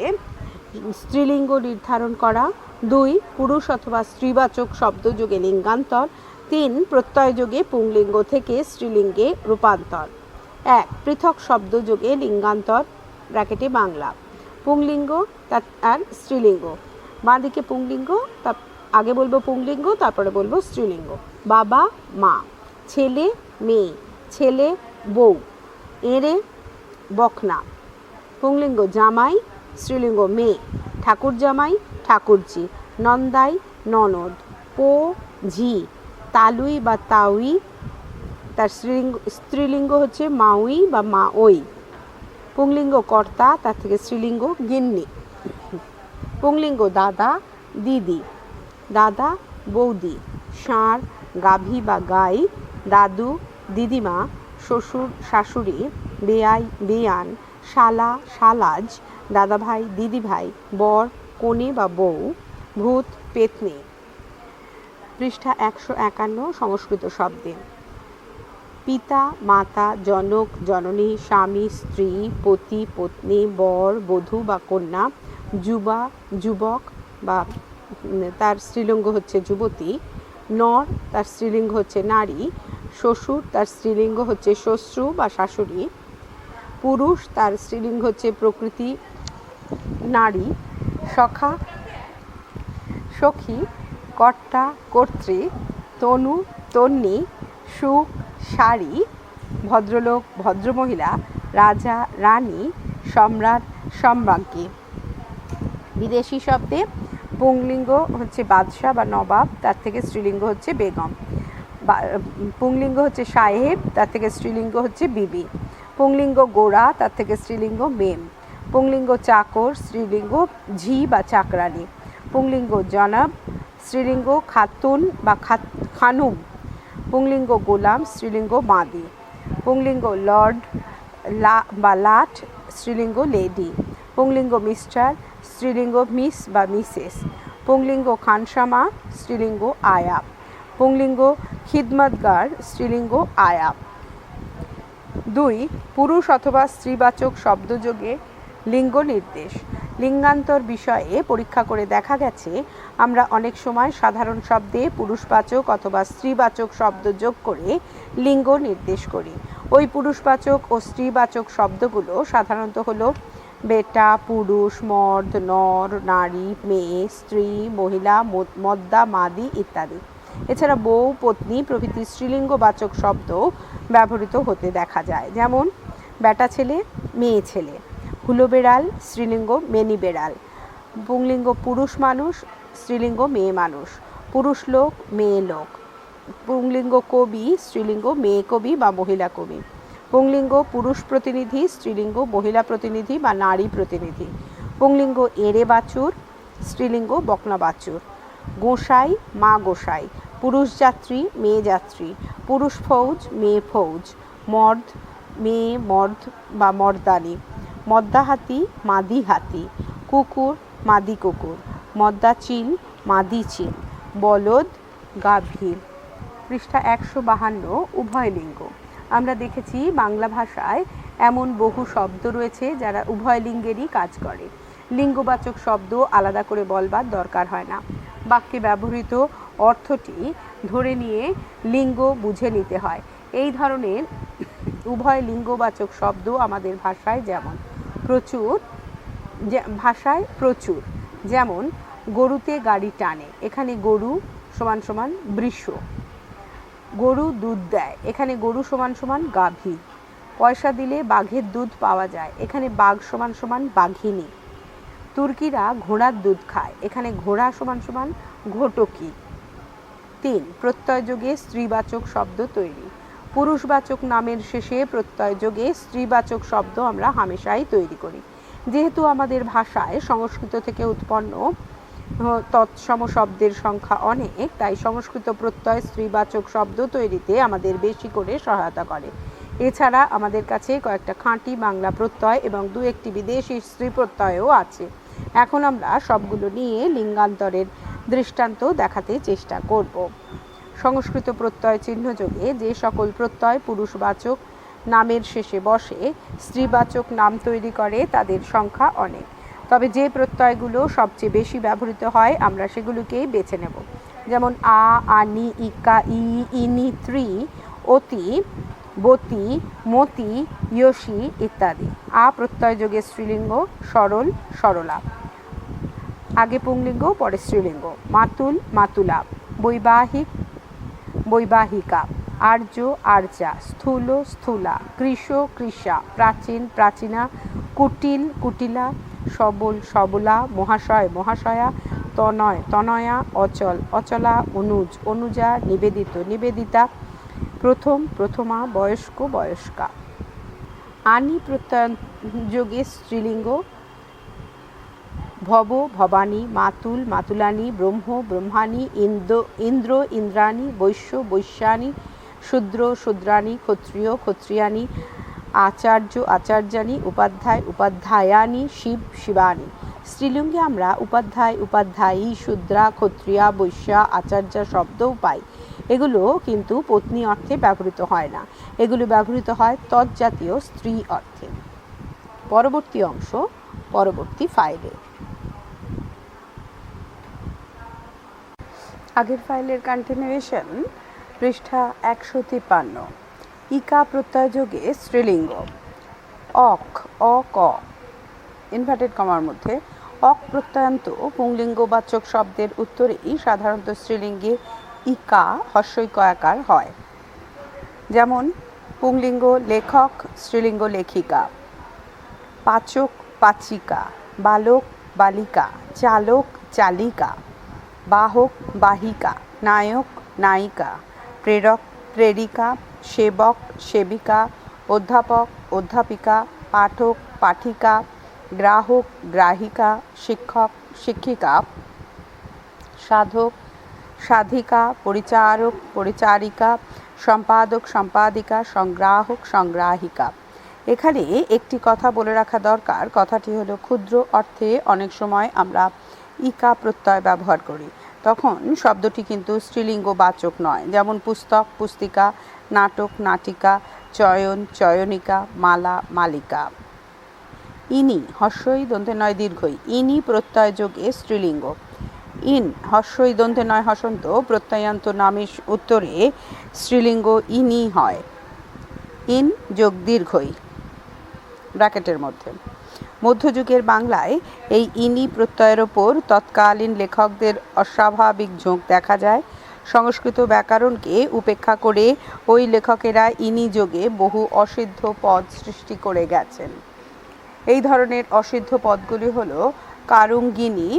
স্ত্রীলিঙ্গ নির্ধারণ করা। 2. পুরুষ অথবা স্ত্রীবাচক শব্দযোগে লিঙ্গান্তর। 3. প্রত্যয়যোগে পুংলিঙ্গ থেকে স্ত্রীলিঙ্গে রূপান্তর। 1. পৃথক শব্দযোগে লিঙ্গান্তর ব্র্যাকেটে বাংলা। পুংলিঙ্গ আর স্ত্রীলিঙ্গ। বাঁদিকে পুংলিঙ্গ, আগে বলবো পুংলিঙ্গ, তারপরে বলবো স্ত্রীলিঙ্গ। বাবা মা, ছেলে মেয়ে, ছেলে বউ, এঁড়ে বকনা। পুংলিঙ্গ জামাই, স্ত্রীলিঙ্গ মেয়ে, ঠাকুর জামাই ঠাকুরজি, নন্দাই ননদ, পো ঝি, তালুই বা তাউই, তার স্ত্রীলিঙ্গ হচ্ছে মাউই বা মাওই। পুংলিঙ্গ কর্তা, তার থেকে স্ত্রীলিঙ্গ গিন্নি। পুংলিঙ্গ দাদা দিদি, দাদা বৌদি, ষাঁড় গাভী বা গাই, দাদু দিদিমা, শ্বশুর শাশুড়ি, বেয়াই বেয়ান, শালা শালাজ, দাদাভাই দিদিভাই, বর কনে বা বউ, ভূত পেতনি। পৃষ্ঠা 151 সংস্কৃত শব্দে। পিতা মাতা, জনক জননী, স্বামী স্ত্রী, পতি পত্নী, বর বধূ বা কন্যা, যুবা যুবক বা তার স্ত্রীলিঙ্গ হচ্ছে যুবতী, নর তার স্ত্রীলিঙ্গ হচ্ছে নারী, শ্বশুর তার স্ত্রীলিঙ্গ হচ্ছে শ্বশ্রু বা শাশুড়ি, পুরুষ তার স্ত্রীলিঙ্গ হচ্ছে প্রকৃতি নারী, সখা সখী, কর্তা কর্ত্রী, তনু তন্নী, সুখ শাড়ি, ভদ্রলোক ভদ্রমহিলা, রাজা রানী, সম্রাট সম্রাজ্ঞী। বিদেশি শব্দে পুংলিঙ্গ হচ্ছে বাদশাহ বা নবাব, তার থেকে স্ত্রীলিঙ্গ হচ্ছে বেগম। পুংলিঙ্গ হচ্ছে সাহেব, তার থেকে স্ত্রীলিঙ্গ হচ্ছে বিবি। পুংলিঙ্গ গোড়া, তার থেকে স্ত্রীলিঙ্গ মেম। পুংলিঙ্গ চাকর, স্ত্রীলিঙ্গ ঝি বা চাকরানী। পুংলিঙ্গ জনাব, স্ত্রীলিঙ্গ খাতুন বা খানুম। পুংলিঙ্গ গোলাম, স্ত্রীলিঙ্গ মাদি। পুংলিঙ্গ লর্ড বা লাট, স্ত্রীলিঙ্গ লেডি। পুংলিঙ্গ মিস্টার, স্ত্রীলিঙ্গ মিস বা মিসেস। পুংলিঙ্গ খানসামা, স্ত্রীলিঙ্গ আয়াব। পুংলিঙ্গ খিদমতগার, স্ত্রীলিঙ্গ আয়াব। 2. পুরুষ অথবা স্ত্রীবাচক শব্দযোগে লিঙ্গ নির্দেশ। লিঙ্গান্তর বিষয়ে পরীক্ষা করে দেখা গেছে আমরা অনেক সময় সাধারণ শব্দে পুরুষবাচক অথবা স্ত্রীবাচক শব্দ যোগ করে লিঙ্গ নির্দেশ করি। ওই পুরুষবাচক ও স্ত্রীবাচক শব্দগুলো সাধারণত হলো বেটা, পুরুষ, মর্দ, নর, নারী, মেয়ে, স্ত্রী, মহিলা, মদ্দা, মাদি ইত্যাদি। এছাড়া বউ, পত্নী প্রভৃতি স্ত্রীলিঙ্গবাচক শব্দ ব্যবহৃত হতে দেখা যায়। যেমন বেটা ছেলে, মেয়ে ছেলে। হুলো বেড়াল, স্ত্রীলিঙ্গ মেনি বেড়াল। পুংলিঙ্গ পুরুষ মানুষ, স্ত্রীলিঙ্গ মেয়ে মানুষ। পুরুষ লোক, মেয়ে লোক। পুংলিঙ্গ কবি, স্ত্রীলিঙ্গ মেয়ে কবি বা মহিলা কবি। পুংলিঙ্গ পুরুষ প্রতিনিধি, স্ত্রীলিঙ্গ মহিলা প্রতিনিধি বা নারী প্রতিনিধি। পুংলিঙ্গ এঁড়ে বাছুর, স্ত্রীলিঙ্গ বকনা বাছুর। গোসাই, মা গোসাই। পুরুষ যাত্রী, মেয়ে যাত্রী। পুরুষ ফৌজ, মেয়ে ফৌজ। মর্দ, মেয়ে মর্দ বা মর্দানি। মদ্দা হাতি, মাদি হাতি। কুকুর, মাদি কুকুর। মদ্দা চিল, মাদি চিল। বলদ, গাভীর। পৃষ্ঠা 152 উভয় লিঙ্গ। আমরা দেখেছি বাংলা ভাষায় এমন বহু শব্দ রয়েছে যারা উভয় লিঙ্গেরই কাজ করে। লিঙ্গবাচক শব্দ আলাদা করে বলবার দরকার হয় না, বাক্যে ব্যবহৃত অর্থটি ধরে নিয়ে লিঙ্গ বুঝে নিতে হয়। এই ধরনের উভয় লিঙ্গবাচক শব্দ আমাদের ভাষায় প্রচুর, যেমন গরুতে গাড়ি টানে, এখানে গরু সমান সমান বৃষ। গরু দুধ দেয়, এখানে গরু সমান সমান গাভী। পয়সা দিলে বাঘের দুধ পাওয়া যায়, এখানে বাঘ সমান সমান বাঘিনী। তুর্কিরা ঘোড়ার দুধ খায়, এখানে ঘোড়া সমান সমান ঘোটকি। 3. প্রত্যয়যোগে স্ত্রীবাচক শব্দ তৈরি। পুরুষবাচক নামের শেষে প্রত্যয়যোগে স্ত্রীবাচক শব্দ আমরা হামেশাই তৈরি করি। যেহেতু আমাদের ভাষায় সংস্কৃত থেকে উৎপন্ন তৎসম শব্দের সংখ্যা অনেক, তাই সংস্কৃত প্রত্যয় স্ত্রীবাচক শব্দ তৈরিতে আমাদের বেশি করে সহায়তা করে। এছাড়া আমাদের কাছে কয়েকটা খাঁটি বাংলা প্রত্যয় এবং 2-1টি বিদেশি স্ত্রী প্রত্যয়ও আছে। এখন আমরা সবগুলো নিয়ে লিঙ্গান্তরের দৃষ্টান্ত দেখাতে চেষ্টা করব। সংস্কৃত প্রত্যয় চিহ্নযোগে যে সকল প্রত্যয় পুরুষবাচক নামের শেষে বসে স্ত্রীবাচক নাম তৈরি করে তাদের সংখ্যা অনেক। তবে যে প্রত্যয়গুলো সবচেয়ে বেশি ব্যবহৃত হয় আমরা সেগুলোকেই বেছে নেব। যেমন আনি, ইকা, ইনি, ত্রি, অতি, বতি, মতি, ইয়সি ইত্যাদি। আ প্রত্যয় যোগে স্ত্রীলিঙ্গ সরল, সরলা, আগে পুংলিঙ্গ পরে স্ত্রীলিঙ্গ। মাতুল, মাতুলা, বৈবাহিক, বৈবাহিকা, আর্য, আর্যা, স্থূল, স্থূলা, কৃশ, কৃষা, প্রাচীন, প্রাচীনা, কুটিল, কুটিলা, সবল, সবলা, মহাশয়, মহাশয়া, তনয়, তনয়া, অচল, অচলা, অনুজ, অনুজা, নিবেদিত, নিবেদিতা, প্রথম, প্রথমা, বয়স্ক, বয়স্কা। আনি প্রত্যয় যোগে স্ত্রীলিঙ্গ ভব, ভবানী, মাতুল, মাতুলানি, ব্রহ্ম, ব্রহ্মাণী, ইন্দ্র, ইন্দ্রাণী, বৈশ্য, বৈশ্যানী, শূদ্র, শূদ্রাণী, ক্ষত্রিয়, ক্ষত্রিয়ানী, আচার্য, আচার্যানী, উপাধ্যায়, উপাধ্যায়ানী, শিব, শিবানী। স্ত্রীলিঙ্গে আমরা উপাধ্যায়, উপাধ্যায়ী, শূদ্রা, ক্ষত্রিয়া, বৈশ্যা, আচার্যা শব্দও পাই। এগুলো কিন্তু পত্নী অর্থে ব্যবহৃত হয় না, এগুলো ব্যবহৃত হয় তৎজাতীয় স্ত্রী অর্থে। পরবর্তী অংশ পরবর্তী ফাইলে। আগের ফাইলের কন্টিনিউয়েশন, পৃষ্ঠা 153। ইকা প্রত্যয় যোগে স্ত্রীলিঙ্গ অক, অক, ইনভার্টেড কমার মধ্যে অক প্রত্যয়ান্ত পুংলিঙ্গবাচক শব্দের উত্তরেই সাধারণত স্ত্রীলিঙ্গে ইকা হস্যই কয়াকার হয়। যেমন পুংলিঙ্গ লেখক, স্ত্রীলিঙ্গ লেখিকা, পাচক, পাচিকা, বালক, বালিকা, চালক, চালিকা, বাহক, বাহিকা, নায়ক, নায়িকা, প্রেরক, প্রেরিকা, সেবক, সেবিকা, অধ্যাপক, অধ্যাপিকা, পাঠক, পাঠিকা, গ্রাহক, গ্রাহিকা, শিক্ষক, শিক্ষিকা, সাধক, সাধিকা, পরিচারক, পরিচারিকা, সম্পাদক, সম্পাদিকা, সংগ্রাহক, সংগ্রাহিকা। এখানে একটি কথা বলে রাখা দরকার, কথাটি হলো ক্ষুদ্র অর্থে অনেক সময় আমরা ইকা প্রত্যয় ব্যবহার করি, তখন শব্দটি কিন্তু স্ত্রীলিঙ্গবাচক নয়। যেমন পুস্তক, পুস্তিকা, নাটক, নাটিকা, চয়ন, চয়নিকা, মালা, মালিকা। ইনি হস্যই দন্তে নয় দীর্ঘই, ইনি প্রত্যয় যোগে স্ত্রীলিঙ্গ। ইন হস্যই দন্তে নয় হসন্ত প্রত্যয়ান্ত নামের উত্তরে স্ত্রীলিঙ্গ ইনি হয়। ইন যোগ দীর্ঘই ব্র্যাকেটের মধ্যে। মধ্যযুগের বাংলায় এই ইনি প্রত্যয়ের ওপর তৎকালীন লেখকদের অস্বাভাবিক ঝোঁক দেখা যায়। সংস্কৃত ব্যাকরণকে উপেক্ষা করে ওই লেখকেরা ইনি যোগে বহু অসিদ্ধ পদ সৃষ্টি করে গেছেন। এই ধরনের অসিদ্ধ পদগুলি হল কারুঙ্গিনী,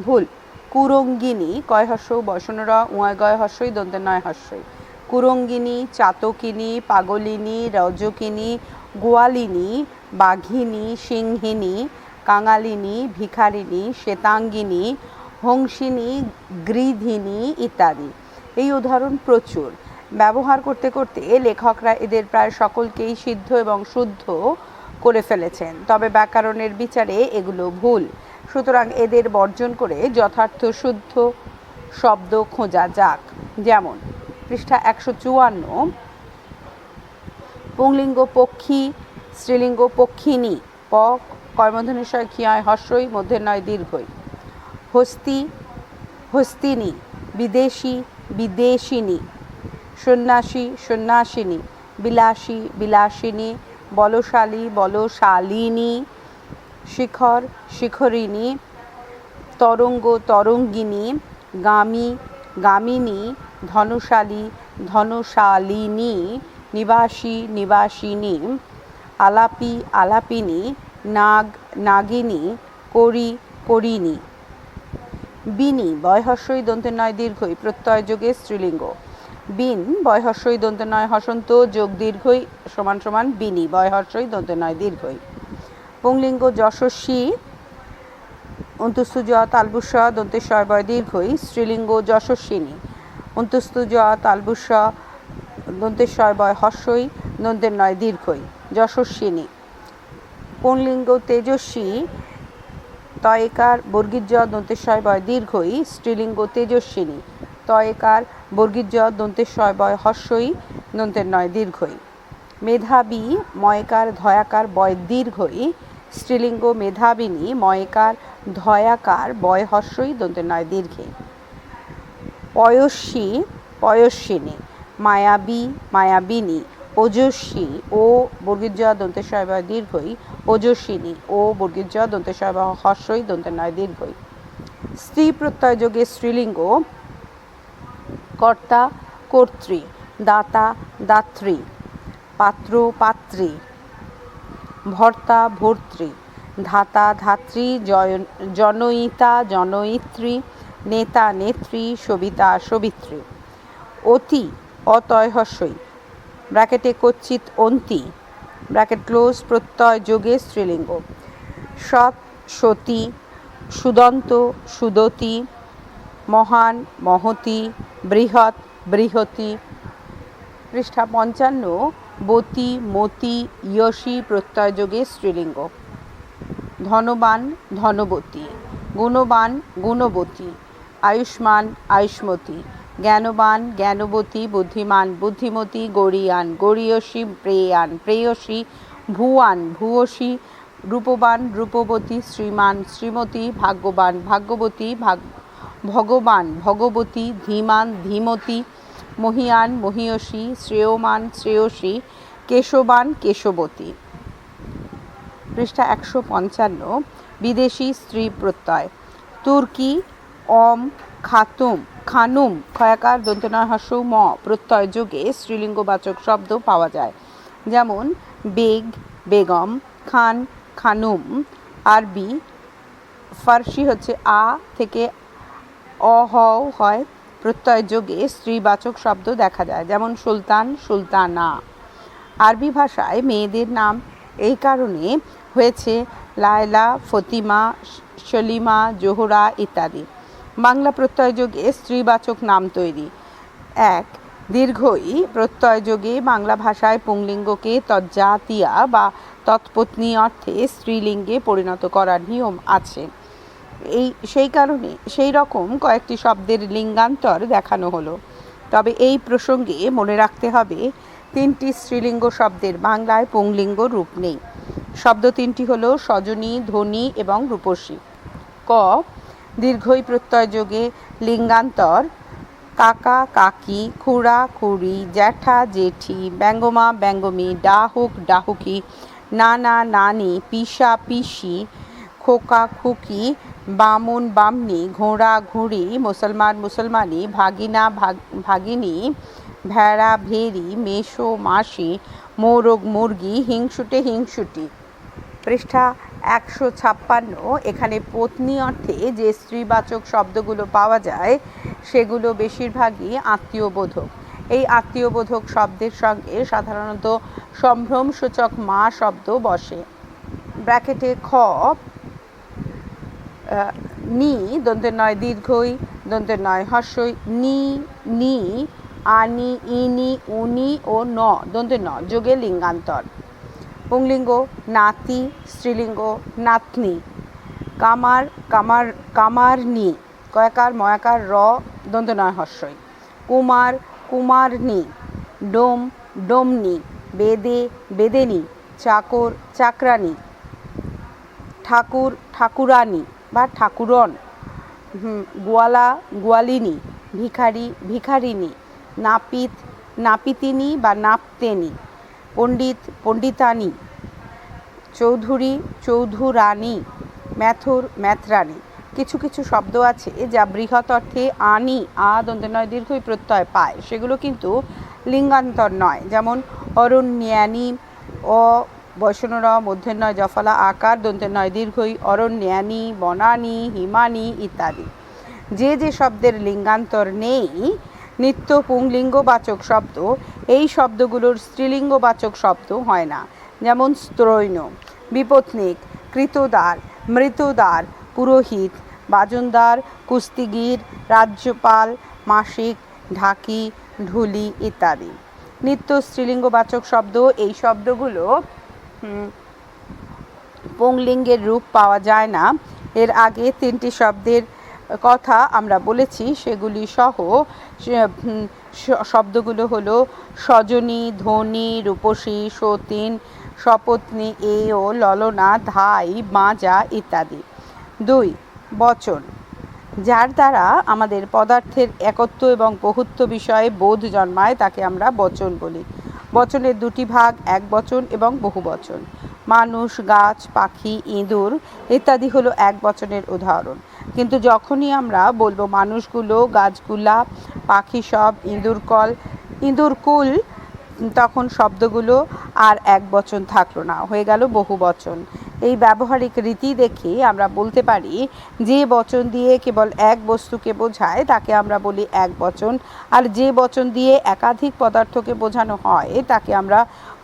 ভুল, কুরঙ্গিনী, কয় হস্য বসনরা, উঁয় গয় হস্যই দন্তে নয় হস্যই, কুরঙ্গিনী, চাতকিনী, পাগলিনী, রজকিনী, গোয়ালিনী, বাঘিনী, সিংহিনী, কাঙালিনী, ভিখারিণী, শ্বেতাঙ্গিনী, হংসিনী, গৃধিনী ইত্যাদি। এই উদাহরণ প্রচুর। ব্যবহার করতে করতে লেখকরা এদের প্রায় সকলকেই সিদ্ধ এবং শুদ্ধ করে ফেলেছেন, তবে ব্যাকরণের বিচারে এগুলো ভুল। সুতরাং এদের বর্জন করে যথার্থ শুদ্ধ শব্দ খোঁজা যাক। যেমন পৃষ্ঠা 154, পুংলিঙ্গ পক্ষী, স্ত্রীলিঙ্গ পক্ষিণী, প কর্মধ্বনিশয় ক্ষিয়ায় হস্যই মধ্যে নয় দীর্ঘই। হস্তি, হস্তিনী, বিদেশী, বিদেশিনী, সন্ন্যাসী, সন্ন্যাসিনী, বিলাসী, বিলাসিনী, বলশালী, বলশালিনী, শিখর, শিখরিণী, তরঙ্গ, তরঙ্গিনী, গামী, গামিনী, ধনশালী, ধনশালিনী, নিবাসী, নিবাসিনী, আলাপী, আলাপিনী, নাগ, নাগিনী, করি, করিণী। বিনি বয় হস্যই দন্তে নয় দীর্ঘই প্রত্যয় যোগে স্ত্রীলিঙ্গ। বিন বয় হস্যই দন্তে নয় হসন্ত যোগ দীর্ঘই সমান সমান বিনি বয় হস্যই দন্তে নয় দীর্ঘই। পুংলিঙ্গ যশস্বী, অন্তস্থ জ তালবুস্য দন্তেশ্বয় বয় দীর্ঘই, স্ত্রীলিঙ্গ যশস্বিনী, অন্তস্থ জ তালবুস্য দন্তেশ্বয় বয় হস্যই দন্তের নয় দীর্ঘই, যশস্বিনী। পুংলিঙ্গ তেজস্বী, তয়েকার বর্গীর জ দন্তেশ্বয় বয় দীর্ঘই, স্ত্রীলিঙ্গ তেজস্বিনী, তয়েকার বর্গীর জ দন্তেশ্বয় বয় হস্যই দন্তের নয় দীর্ঘই। মেধাবী, ময়কার ধয়াকার বয় দীর্ঘই, স্ত্রীলিঙ্গ মেধাবিনী, ময়কার ধয়াকার বয় হস্যই দন্তের নয় দীর্ঘে। পয়স্বী পয়স্বিনী, মায়াবী মায়াবিনী, ওজস্বী ও বর্গীয় জ দন্তেশ দীর্ঘই ওজস্বিনী ও বর্গীয় জ দন্তেশ হর্ষই দন্তের নয় দীর্ঘই। স্ত্রী প্রত্যয় যোগে স্ত্রীলিঙ্গ কর্তা কর্ত্রী, দাতা দাত্রী, পাত্র পাত্রী, ভর্তা ভর্তৃ, ধাতা ধাত্রী, জনয়িতা জনয়িত্রী, নেতা নেত্রী, সবিতা সবিত্রী। অতি অতয় হর্ষই ব্র্যাকেটে কচ্চিৎ অন্তি ব্র্যাকেট ক্লোজ প্রত্যয় যোগে স্ত্রীলিঙ্গ। সৎ সতী, সুদন্ত সুদতি, মহান মহতি, বৃহৎ বৃহতি। পৃষ্ঠা 55 বতী মতি ইয়সী প্রত্যয় যোগে স্ত্রীলিঙ্গ। ধনবান ধনবতী, গুণবান গুণবতী, আয়ুষ্মান আয়ুষ্মতী, জ্ঞানবান জ্ঞানবতী, বুদ্ধিমান বুদ্ধিমতী, গরীয়ান গরীয়সী, প্রেয়ান প্রেয়সী, ভুয়ান ভূয়সী, রূপবান রূপবতী, শ্রীমান শ্রীমতী, ভাগ্যবান ভাগ্যবতী, ভগবান ভগবতী, ধীমান ধীমতী, মহীয়ান মহীয়সী, শ্রেয়মান শ্রেয়সী, কেশবান কেশবতী। পৃষ্ঠা 155 বিদেশি স্ত্রী প্রত্যয়। তুর্কি অম খাতুম খানুম ক্ষয়াকার দন্ত্যনয় হর্ষ ম প্রত্যয় যোগে স্ত্রীলিঙ্গবাচক শব্দ পাওয়া যায়, যেমন বেগ বেগম, খান খানুম। আরবি ফার্সি হচ্ছে আ থেকে অ হয় প্রত্যয় যোগে স্ত্রীবাচক শব্দ দেখা যায়, যেমন সুলতান সুলতানা। আরবি ভাষায় মেয়েদের নাম এই কারণে হয়েছে লায়লা, ফতিমা, সলিমা, জোহরা ইত্যাদি। বাংলা প্রত্যয় যোগে স্ত্রীবাচক নাম তৈরি। 1 দীর্ঘই প্রত্যয় যোগে বাংলা ভাষায় পুংলিঙ্গকে তজ্জাতীয়া বা তৎপত্নী অর্থে স্ত্রীলিঙ্গে পরিণত করার নিয়ম আছে। সেই কারণে সেই রকম কয়েকটি শব্দের লিঙ্গান্তর দেখানো হলো। তবে এই প্রসঙ্গে মনে রাখতে হবে 3টি স্ত্রীলিঙ্গ শব্দের বাংলায় পুংলিঙ্গ রূপ নেই। শব্দ 3টি হলো সজনী, ধনী এবং রূপসী। ক দীর্ঘই প্রত্যয় যোগে লিঙ্গান্তর কাকা কাকি, খুড়া খুড়ি, জ্যাঠা জেঠি, ব্যঙ্গমা ব্যঙ্গমী, ডাহুক ডাহুকি, নানা নানি, পিসা পিসি, খোকা খুকি, বামুন বামনি, ঘোড়া ঘুড়ি, মুসলমান মুসলমানি, ভাগিনা ভাগিনী, ভেড়া ভেড়ি, মেশো মাসি, মোরগ মুরগি, হিংসুটে হিংসুটি। পৃষ্ঠা 156 এখানে পত্নী অর্থে যে স্ত্রীবাচক শব্দগুলো পাওয়া যায় সেগুলো বেশিরভাগই আত্মীয়বোধক। এই আত্মীয়বোধক শব্দের সঙ্গে সাধারণত সম্ভ্রমসূচক মা শব্দ বসে। ব্র্যাকেটে খ নি দন্তের নয় দীর্ঘই দন্তের নয় হর্ষই, নি নি, আনি ইনি, উনি ও ন দন্তের ন যোগে লিঙ্গান্তর। পুংলিঙ্গ নাতি, স্ত্রীলিঙ্গ নাতনি। কামার কামার কামারনি কয়াকার ময়াকার র দন্তের নয় হর্ষই। কুমার কুমারনি, ডোম ডোমনি, বেদে বেদেনি, চাকর চাকরানি, ঠাকুর ঠাকুরানি বা ঠাকুরন, গোয়ালা গোয়ালিনী, ভিখারি ভিখারিনী, নাপিত নাপিতিনী বা নাপতেনি, পণ্ডিত পণ্ডিতানি, চৌধুরী চৌধুরানী, ম্যাথুর ম্যাথরানী। কিছু কিছু শব্দ আছে যা বৃহৎ অর্থে আনি আ দন্তের নয় দীর্ঘই প্রত্যয় পায়, সেগুলো কিন্তু লিঙ্গান্তর নয়, যেমন অরণ্যানী, অ বৈষ্ণর মধ্যের নয় জফলা আকার দন্তের নয় দীর্ঘই, অরণ্যানী, বনানী, হিমানী ইত্যাদি। যে যে শব্দের লিঙ্গান্তর নেই নিত্য পুংলিঙ্গবাচক শব্দ, এই শব্দগুলোর স্ত্রীলিঙ্গবাচক শব্দ হয় না, যেমন স্ত্রৈণ, বিপত্নিক, কৃতদার, মৃতদার, পুরোহিত, বাজনদার, কুস্তিগির, রাজ্যপাল, মাসিক, ঢাকি, ঢুলি ইত্যাদি। নিত্য স্ত্রীলিঙ্গবাচক শব্দ এই শব্দগুলো পুংলিঙ্গের রূপ পাওয়া যায় না। এর আগে 3টি শব্দের কথা আমরা বলেছি, সেগুলি সহ শব্দগুলো হলো সজনী, ধনী, রূপসী, সতীন, সপত্নী, এও, ললনা, ধাই, মাজা ইত্যাদি। 2 বচন যার দ্বারা আমাদের পদার্থের একত্ব এবং বহুত্ব বিষয়ে বোধ জন্মায় তাকে আমরা বচন বলি। বচনের দুটি ভাগ, এক বচন এবং বহু বচন। মানুষ, গাছ, পাখি, ইঁদুর ইত্যাদি হলো এক বচনের উদাহরণ। কিন্তু যখনই আমরা বলবো মানুষগুলো, গাছগুলা, পাখি সব, ইঁদুরকুল, তখন শব্দগুলো আর এক বচন থাকলো না, হয়ে গেল বহু বচন। এই ব্যবহারিক রীতি দেখে আমরা বলতে পারি যে বচন দিয়ে কেবল এক বস্তুকে বোঝায় তাকে আমরা বলি এক বচন, আর যে বচন দিয়ে একাধিক পদার্থকে বোঝানো হয় তাকে আমরা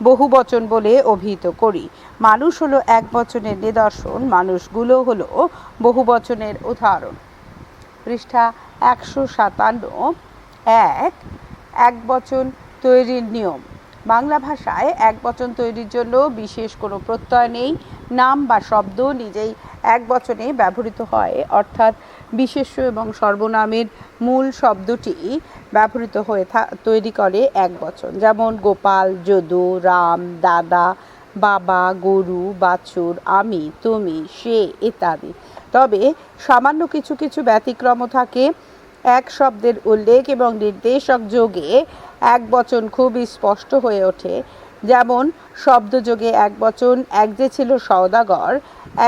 বহু বচন বলে অভিহিত করি। মানুষ হলো এক বচনের নিদর্শন, মানুষগুলো হলো বহু বচনের উদাহরণ। পৃষ্ঠা 157। এক বচন তৈরির নিয়ম। বাংলা ভাষায় এক বচন তৈরির জন্য বিশেষ কোনো প্রত্যয় নেই। নাম বা শব্দ নিজেই এক বচনে ব্যবহৃত হয়, অর্থাৎ বিশেষ্য এবং সর্বনামের মূল শব্দটি ব্যবহৃত হয়ে তৈরি করে এক বচন। যেমন গোপাল, যদু, রাম, দাদা, বাবা, গরু, বাছুর, আমি, তুমি, সে ইত্যাদি। তবে সামান্য কিছু কিছু ব্যতিক্রম থাকে। এক শব্দের উল্লেখ এবং নির্দেশক যোগে এক বচন খুবই স্পষ্ট হয়ে ওঠে। যেমন শব্দযোগে এক বচন, এক যে ছিল সওদাগর,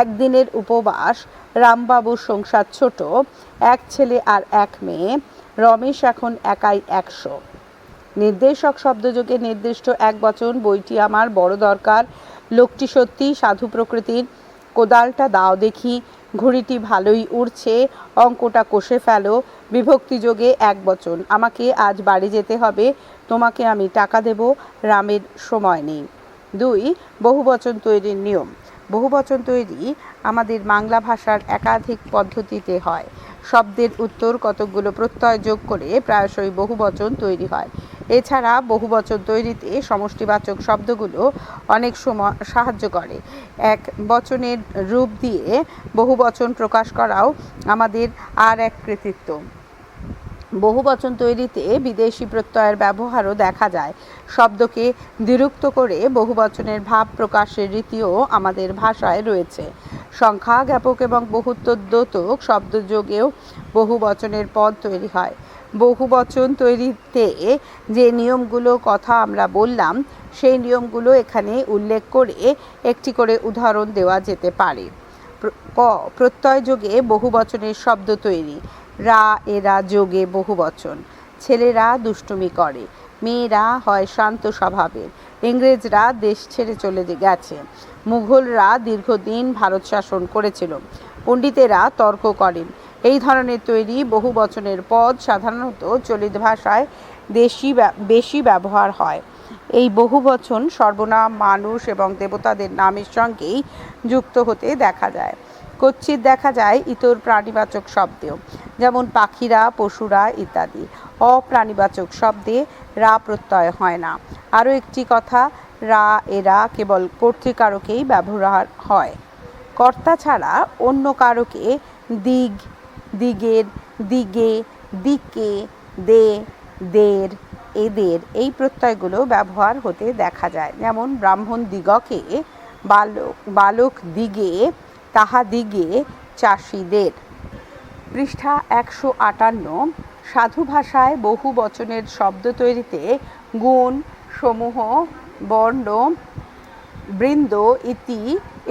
একদিনের উপবাস, রামবাবুর সংসার ছোট, এক ছেলে আর এক মেয়ে, রমেশ এখন একাই 100। নির্দেশক শব্দযোগে নির্দিষ্ট এক বচন, বইটি আমার বড় দরকার, লোকটি সত্যি সাধু প্রকৃতির, কোদালটা দাও দেখি, ঘড়িটি ভালোই উড়ছে, অঙ্কটা কষে ফেলো। বিভক্তিযোগে এক বচন, আমাকে আজ বাড়ি যেতে হবে, তোমাকে আমি টাকা দেব, রামের সময় নেই। 2. বহুবচন তৈরির নিয়ম। বহুবচন তৈরি আমাদের বাংলা ভাষার একাধিক পদ্ধতিতে হয়। শব্দের উত্তর কতকগুলো প্রত্যয় যোগ করে প্রায়শই বহুবচন তৈরি হয়। এছাড়া বহুবচন তৈরিতে সমষ্টিবাচক শব্দগুলো অনেক সময় সাহায্য করে। এক বচনের রূপ দিয়ে বহুবচন প্রকাশ করাও আমাদের আর এক কৃতিত্ব। বহুবচন তৈরিতে বিদেশি প্রত্যয়ের ব্যবহারও দেখা যায়। শব্দকে দ্বিরুক্ত করে বহুবচনের ভাব প্রকাশের রীতিও আমাদের ভাষায় রয়েছে। সংখ্যা জ্ঞাপক এবং বহুত্বদ্যোতক শব্দযোগেও বহুবচনের পদ তৈরি হয়। বহুবচন তৈরিতে যে নিয়মগুলো কথা আমরা বললাম সেই নিয়মগুলো এখানে উল্লেখ করে একটি করে উদাহরণ দেওয়া যেতে পারে। প্রত্যয় যোগে বহুবচনের শব্দ তৈরি। রা, এরা যোগে বহুবচন। ছেলেরা দুষ্টুমি করে, মেয়েরা হয় শান্ত স্বভাবের, ইংরেজরা দেশ ছেড়ে চলে গেছে, মুঘলরা দীর্ঘদিন ভারত শাসন করেছিল, পণ্ডিতেরা তর্ক করেন। এই ধরনের তৈরি বহুবচনের পদ সাধারণত চলিত ভাষায় বেশি ব্যবহার হয়। এই বহুবচন সর্বনাম, মানুষ এবং দেবতাদের নামের সঙ্গেই যুক্ত হতে দেখা যায়। কচ্ছিৎ দেখা যায় ইতর প্রাণীবাচক শব্দেও, যেমন পাখিরা, পশুরা ইত্যাদি। অপ্রাণীবাচক শব্দে রা প্রত্যয় হয় না। আরও একটি কথা, রা, এরা কেবল কর্তৃকারকেই ব্যবহার হয়। কর্তা ছাড়া অন্য কারকে দিগ, দিগের, দিগে, দিকে, দে, দের, এদের এই প্রত্যয়গুলো ব্যবহার হতে দেখা যায়। যেমন ব্রাহ্মণ দিগকে, বালক দিগে, তাহাদিগে, চাষিদের। পৃষ্ঠা 158। সাধু ভাষায় বহু বচনের শব্দ তৈরিতে গুণ, সমূহ, বর্ণ, বৃন্দ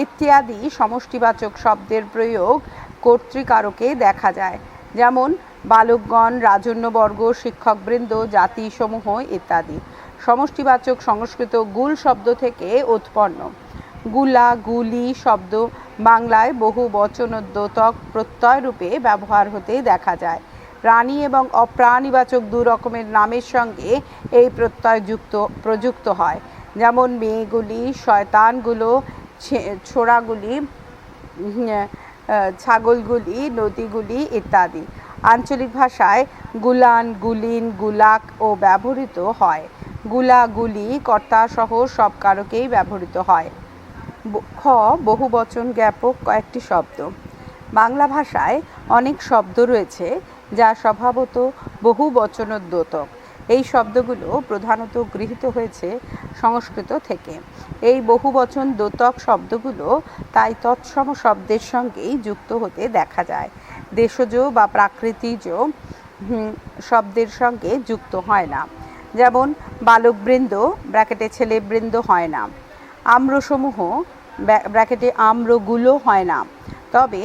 ইত্যাদি সমষ্টিবাচক শব্দের প্রয়োগ কর্তৃকারকে দেখা যায়। যেমন বালকগণ, রাজন্যবর্গ, শিক্ষকবৃন্দ, জাতিসমূহ ইত্যাদি। সমষ্টিবাচক সংস্কৃত গুল শব্দ থেকে উৎপন্ন। গুলা, গুলি শব্দ বাংলায় বহু বচনোদ্যোতক প্রত্যয় রূপে ব্যবহার হতে দেখা যায়। প্রাণী এবং অপ্রাণীবাচক দু রকমের নামের সঙ্গে এই প্রত্যয় প্রযুক্ত হয়। যেমন মেয়েগুলি, শয়তানগুলো, ছোড়াগুলি, ছাগলগুলি, নদীগুলি ইত্যাদি। আঞ্চলিক ভাষায় গুলান, গুলিন, গুলাক ও ব্যবহৃত হয়। গুলা, গুলি কর্তা সহ সব কারকেই ব্যবহৃত হয়। খ. বহুবচন জ্ঞাপক কয়েকটি শব্দ। বাংলা ভাষায় অনেক শব্দ রয়েছে যা স্বভাবত বহুবচনোদ্যোতক। এই শব্দগুলো প্রধানত গৃহীত হয়েছে সংস্কৃত থেকে। এই বহুবচন দ্যোতক শব্দগুলো তাই তৎসম শব্দের সঙ্গেই যুক্ত হতে দেখা যায়। দেশজ বা প্রাকৃতিজ শব্দের সঙ্গে যুক্ত হয় না। যেমন বালকবৃন্দ ব্র্যাকেটে ছেলেবৃন্দ হয় না, আম্রসমূহ ব্র্যাকেটে আম্রগুলো হয় না। তবে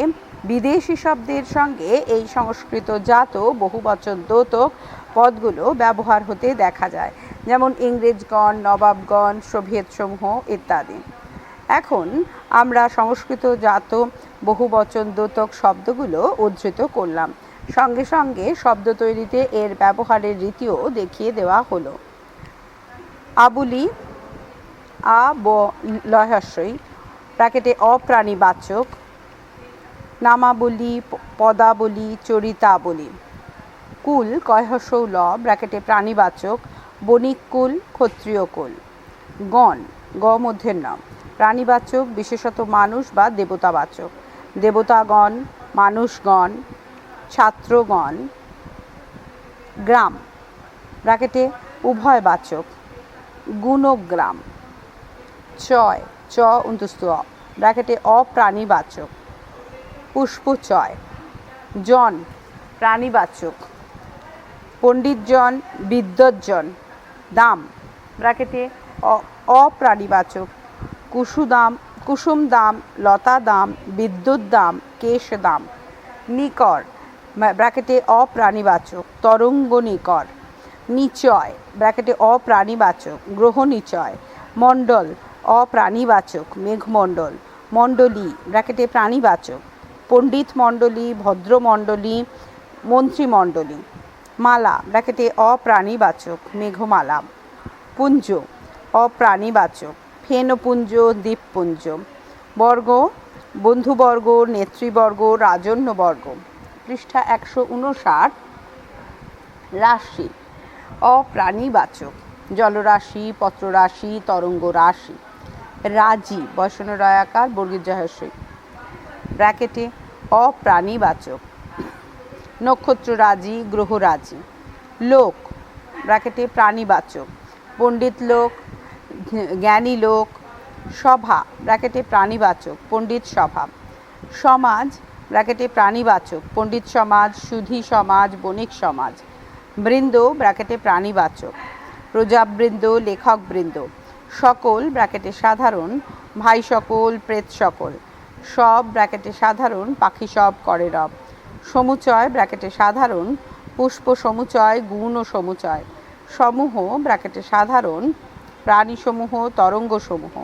বিদেশি শব্দের সঙ্গে এই সংস্কৃতজাত বহুবচন দ্যোতক পদগুলো ব্যবহার হতে দেখা যায়, যেমন ইংরেজগণ, নবাবগণ, সোভিয়েতসমূহ ইত্যাদি। এখন আমরা সংস্কৃতজাত বহুবচন দ্যোতক শব্দগুলো উদ্ধৃত করলাম, সঙ্গে সঙ্গে শব্দ তৈরিতে এর ব্যবহারের রীতিও দেখিয়ে দেওয়া হলো। আবুলি, আ ব লহস্যই ব্র্যাকেটে অপ্রাণীবাচক, নামাবলী, পদাবলী, চরিতাবলী। কুল কয়হস্যৌ ল ব্র্যাকেটে প্রাণীবাচক, বণিক কুল, ক্ষত্রিয় কুল। গণ গ মূর্ধন্য প্রাণীবাচক, বিশেষত মানুষ বা দেবতাবাচক, দেবতাগণ, মানুষগণ, ছাত্রগণ। গ্রাম ব্র্যাকেটে উভয়বাচক, গুণগ্রাম। চয় চ অন্তস্থ ব্র্যাকেটে অপ্রাণীবাচক, পুষ্পচয়। জন প্রাণীবাচক, পণ্ডিতজন, বিদ্বজ্জন। দাম ব্র্যাকেটে অপ্রাণীবাচক, কুসুম দাম, লতা দাম, বিদ্যুৎ দাম, কেশ দাম। নিকর ব্র্যাকেটে অপ্রাণীবাচক, তরঙ্গ নিকর। নিচয় ব্র্যাকেটে অপ্রাণীবাচক, গ্রহ নিচয়। মণ্ডল অপ্রাণীবাচক, মেঘমণ্ডল। মণ্ডলী ব্র্যাকেটে প্রাণীবাচক, পণ্ডিত মণ্ডলী, ভদ্রমণ্ডলী, মন্ত্রীমণ্ডলী। মালা ব্র্যাকেটে অপ্রাণীবাচক, মেঘমালা। পুঞ্জ অপ্রাণীবাচক, ফেনপুঞ্জ, দ্বীপপুঞ্জ। বর্গ বন্ধুবর্গ, নেতৃবর্গ, রাজন্যবর্গ। পৃষ্ঠা 159। রাশি অপ্রাণীবাচক, জলরাশি, পত্ররাশি, তরঙ্গ রাশি। রাজি বসন রয়াকার বর্গীয় জহস্যই ব্র্যাকেটে অপ্রাণীবাচক, নক্ষত্ররাজি, গ্রহরাজি। লোক ব্র্যাকেটে প্রাণীবাচক, পণ্ডিত লোক, জ্ঞানী লোক। সভা ব্র্যাকেটে প্রাণীবাচক, পণ্ডিত সভা। সমাজ ব্র্যাকেটে প্রাণীবাচক, পণ্ডিত সমাজ, সুধী সমাজ, বণিক সমাজ। বৃন্দ ব্র্যাকেটে প্রাণীবাচক, প্রজাবৃন্দ, লেখকবৃন্দ। সকল ব্র্যাকেটে সাধারণ, ভাই সকল, প্রেত সকল। সব ব্র্যাকেটে সাধারণ, পাখি সব, করে রব। সমুচয় ব্র্যাকেটে সাধারণ, পুষ্প সমুচয়, গুণ সমুচয়। সমূহ ব্র্যাকেটে সাধারণ, প্রাণীসমূহ, তরঙ্গসমূহ।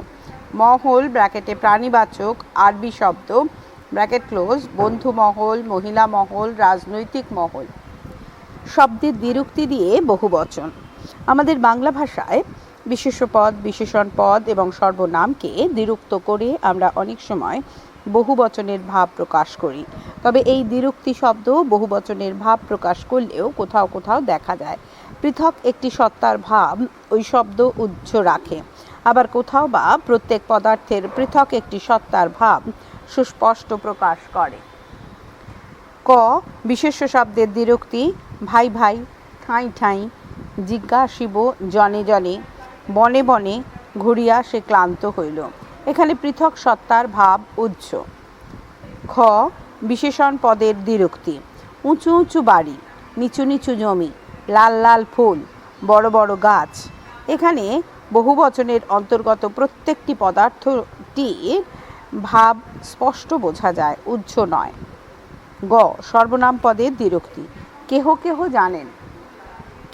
মহল ব্র্যাকেটে প্রাণীবাচক, আরবি শব্দ, ব্র্যাকেট ক্লোজ, বন্ধু মহল, মহিলা মহল, রাজনৈতিক মহল। শব্দের দ্বিরুক্তি দিয়ে বহুবচন। আমাদের বাংলা ভাষায় বিশেষ্য পদ, বিশেষণ পদ এবং সর্বনামকে দ্বিরুক্ত করে আমরা অনেক সময় বহুবচনের ভাব প্রকাশ করি। তবে এই দ্বিরুক্তি শব্দ বহুবচনের ভাব প্রকাশ করলেও কোথাও কোথাও দেখা যায় পৃথক একটি সত্তার ভাব ওই শব্দ উজ্জ্ব রাখে, আবার কোথাও বা প্রত্যেক পদার্থের পৃথক একটি সত্তার ভাব সুস্পষ্ট প্রকাশ করে। ক বিশেষ্য শব্দের দ্বিরুক্তি। ভাই ভাই, ঠাঁই ঠাঁই, জিজ্ঞাসিব জনে জনে, বনে বনে, ঘুরিয়া সে ক্লান্ত হইল। এখানে পৃথক সত্তার ভাব উজ্জ। খ বিশেষণ পদের দ্বিরুক্তি। উঁচু উঁচু বাড়ি, নিচু নিচু জমি, লাল লাল ফুল, বড় বড় গাছ। এখানে বহুবচনের অন্তর্গত প্রত্যেকটি পদার্থটির ভাব স্পষ্ট বোঝা যায়, উজ্জ নয়। গ সর্বনাম পদের দ্বিরুক্তি। কেহ কেহ জানেন,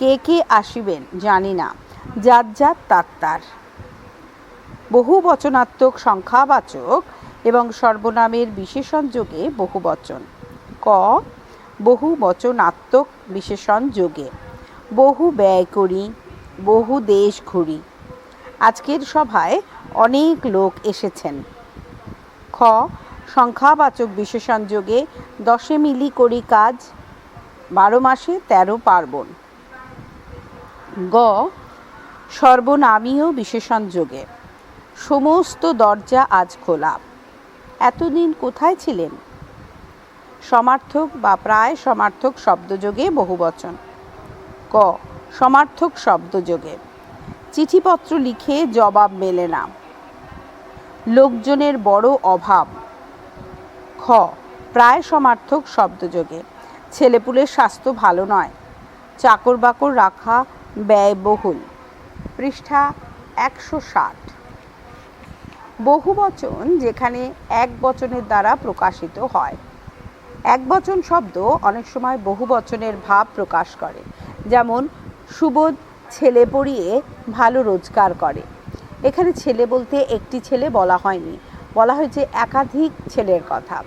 কে কে আসিবেন জানি না, যার যার তার তার। বহুবচনাত্মক সংখ্যাবাচক এবং সর্বনামের বিশেষণ যোগে বহুবচন। ক বহুবচনাত্মক বিশেষণ যোগে। বহু ব্যয় করি, বহু দেশ ঘুরি। আজকের সভায় অনেক লোক এসেছেন। খ সংখ্যাবাচক বিশেষণ যোগে। 10 মিলি করি কাজ, 12 মাসে 13 পার্বণ। গ সর্বনামীয় বিশেষণ যোগে। সমস্ত দরজা আজ খোলা, এতদিন কোথায় ছিলেন? সমার্থক বা প্রায় সমার্থক শব্দযোগে বহুবচন। ক সমার্থক শব্দযোগে। চিঠিপত্র লিখে জবাব মেলে না, লোকজনের বড় অভাব। খ প্রায় সমার্থক শব্দযোগে। ছেলেপুলের স্বাস্থ্য ভালো নয়, চাকর বাকর রাখা ব্যয়বহুল। পৃষ্ঠা 160। বহুবচন যেখানে এক বচনের দ্বারা প্রকাশিত হয়। একবচন শব্দ অনেক সময় বহুবচনের ভাব প্রকাশ করে, যেমন সুবোধ ছেলে পড়িয়ে ভালো রোজগার করে। এখানে ছেলে বলতে একটি ছেলে বলা হয়নি, বলা হয়েছে একাধিক ছেলের কথা।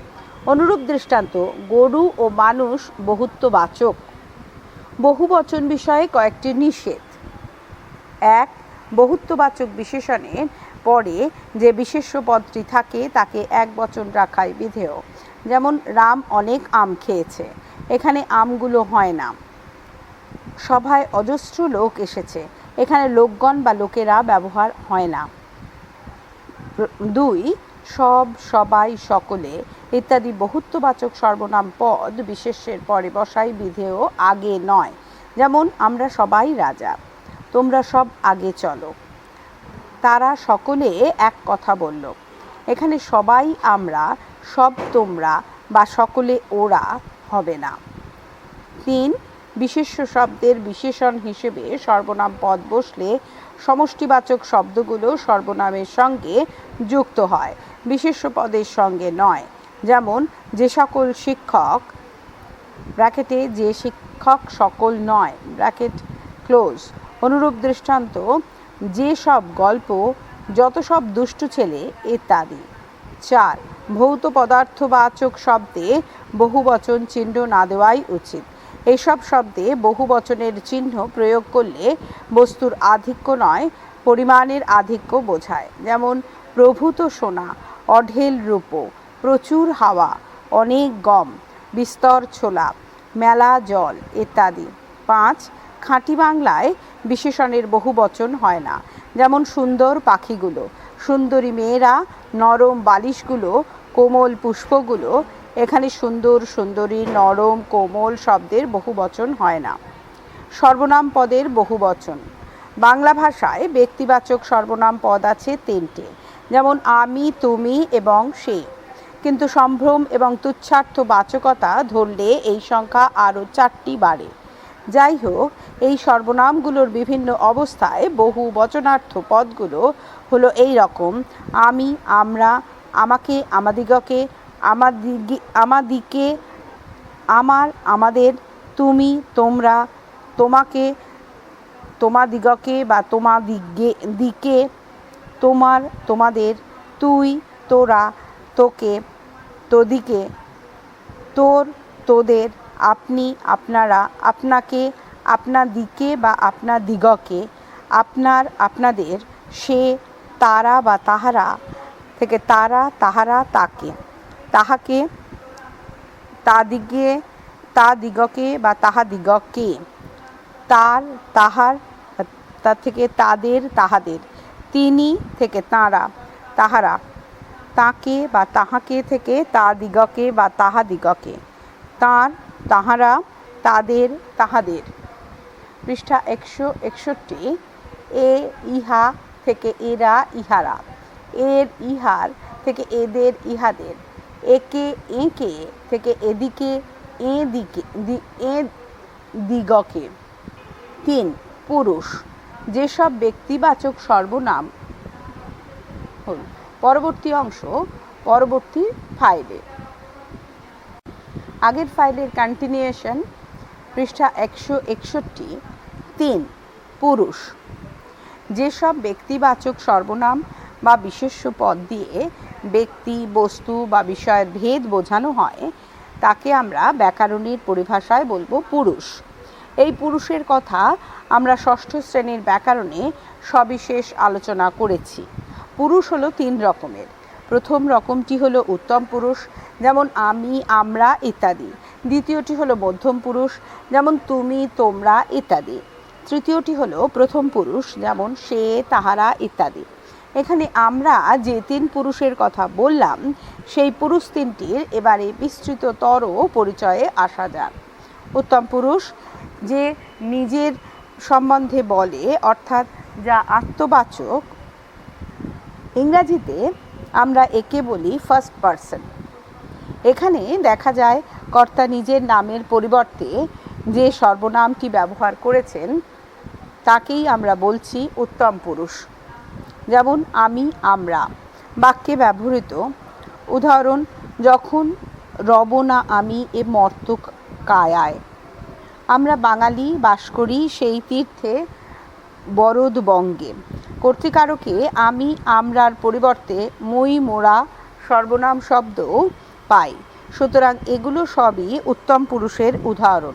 অনুরূপ দৃষ্টান্ত গরু ও মানুষ বহুত্ববাচক। বহুবচন বিষয়ে কয়েকটি নিষেধ। 1. বহুত্ববাচক বিশেষণের পরে যে বিশেষ্য পদটি থাকে তাকে একবচন রাখাই বিধেয়। যেমন রাম অনেক আম খেয়েছে, এখানে আমগুলো হয় না। সভায় অজস্র লোক এসেছে, এখানে লোকগণ বা লোকেরা ব্যবহার হয় না। 2. সব, সবাই, সকলে ইত্যাদি বহুত্ববাচক সর্বনাম পদ বিশেষ্যের পরে বসাই বিধেয়, আগে নয়। যেমন আমরা সবাই রাজা, তোমরা সব আগে চলো, তারা সকলে এক কথা বলল। এখানে সবাই আমরা, সব তোমরা বা সকলে ওরা হবে না। 3. বিশেষ্য শব্দের বিশেষণ হিসেবে সর্বনাম পদ বসলে সমষ্টিবাচক শব্দগুলো সর্বনামের সঙ্গে যুক্ত হয়, বিশেষ্য পদের সঙ্গে নয়। যেমন যে সকল শিক্ষক, ব্র্যাকেটে যে শিক্ষক সকল নয়, ব্র্যাকেট ক্লোজ। অনুরূপ দৃষ্টান্ত যে সব গল্প, যত সব দুষ্টু ছেলে ইত্যাদি। 4. ভৌত পদার্থবাচক শব্দে বহুবচন চিহ্ন না দেওয়াই উচিত। এইসব শব্দে বহুবচনের চিহ্ন প্রয়োগ করলে বস্তুর আধিক্য নয়, পরিমাণের আধিক্য বোঝায়। যেমন প্রভূত সোনা, অঢেল রূপো, প্রচুর হাওয়া, অনেক গম, বিস্তর ছোলা, মেলা জল ইত্যাদি। 5. খাঁটি বাংলায় বিশেষণের বহুবচন হয় না। যেমন সুন্দর পাখিগুলো, সুন্দরী মেয়েরা, নরম বালিশগুলো, কোমল পুষ্পগুলো। এখানে সুন্দর, সুন্দরী, নরম, কোমল শব্দের বহুবচন হয় না। সর্বনাম পদের বহুবচন। বাংলা ভাষায় ব্যক্তিবাচক সর্বনাম পদ আছে 3টে, যেমন আমি, তুমি এবং সে। কিন্তু সম্ভ্রম এবং তুচ্ছার্থ বাচকতা ধরলে এই সংখ্যা আরও 4টি বাড়ে। যাই হোক, এই সর্বনামগুলোর বিভিন্ন অবস্থায় বহু বচনার্থ পদগুলো হলো এই রকম: আমি, আমরা, আমাকে, আমাদিগকে, আমাদিকে, আমার, আমাদের, তুমি, তোমরা, তোমাকে, তোমাদিগকে বা তোমাদিকে, তোমার, তোমাদের, তুই, তোরা, তোকে, তোদিকে, তোর, তোদের, আপনি, আপনারা, আপনাকে, আপনাদিকে বা আপনাদিগকে, আপনার, আপনাদের, সে, তারা বা তাহারা থেকে তারা, তাহারা, তাকে, তাহাকে, তাদিগে, তাদিগকে বা তাহাদিগকে, তার, তাহার, তার থেকে তাদের, তাহাদের, তিনি থেকে তাঁরা, তাহারা, তাকে বা তাহাকে থেকে তাদিগকে বা তাহাদিগকে, তাঁর, তাহারা, তাদের, তাহাদের। পৃষ্ঠা 161। এ, ইহা থেকে এরা, ইহারা, এর, ইহার থেকে এদের, ইহাদের, একে, একে থেকে এদিকে, এদিকে, এদিগকে। 3. পুরুষ। যেসব ব্যক্তিবাচক সর্বনাম হল। পরবর্তী অংশ পরবর্তী ফাইলে। আগের ফাইলের কন্টিনিউয়েশন, পৃষ্ঠা 161। 3. পুরুষ। যেসব ব্যক্তিবাচক সর্বনাম বা বিশেষ্য পদ দিয়ে ব্যক্তি, বস্তু বা বিষয়ের ভেদ বোঝানো হয় তাকে আমরা ব্যাকরণের পরিভাষায় বলবো পুরুষ। এই পুরুষের কথা আমরা ষষ্ঠ শ্রেণীর ব্যাকরণে সবিশেষ আলোচনা করেছি। পুরুষ হলো 3 রকমের। প্রথম রকমটি হলো উত্তম পুরুষ, যেমন আমি, আমরা ইত্যাদি। দ্বিতীয়টি হলো মধ্যম পুরুষ, যেমন তুমি, তোমরা ইত্যাদি। তৃতীয়টি হলো প্রথম পুরুষ, যেমন সে, তাহারা ইত্যাদি। এখানে আমরা যে 3 পুরুষের কথা বললাম সেই পুরুষ 3টির এবারে বিস্তৃততর পরিচয়ে আসা যাক। উত্তম পুরুষ যে নিজের সম্বন্ধে বলে, অর্থাৎ যা আত্মবাচক। ইংরাজিতে আমরা একে বলি ফার্স্ট পারসন। এখানে দেখা যায় কর্তা নিজের নামের পরিবর্তে যে সর্বনামটি ব্যবহার করেছেন তাকেই আমরা বলছি উত্তম পুরুষ। যেমন আমি, আমরা বাক্যে ব্যবহৃত। উদাহরণ, যখন রব না আমি এ মর্তক কায়ায়। আমরা বাঙালি বাস করি সেই তীর্থে বরদবঙ্গে। কর্তৃকারকে আমি, আমরার পরিবর্তে মই, মোরা সর্বনাম শব্দও পাই। সুতরাং এগুলো সবই উত্তম পুরুষের উদাহরণ।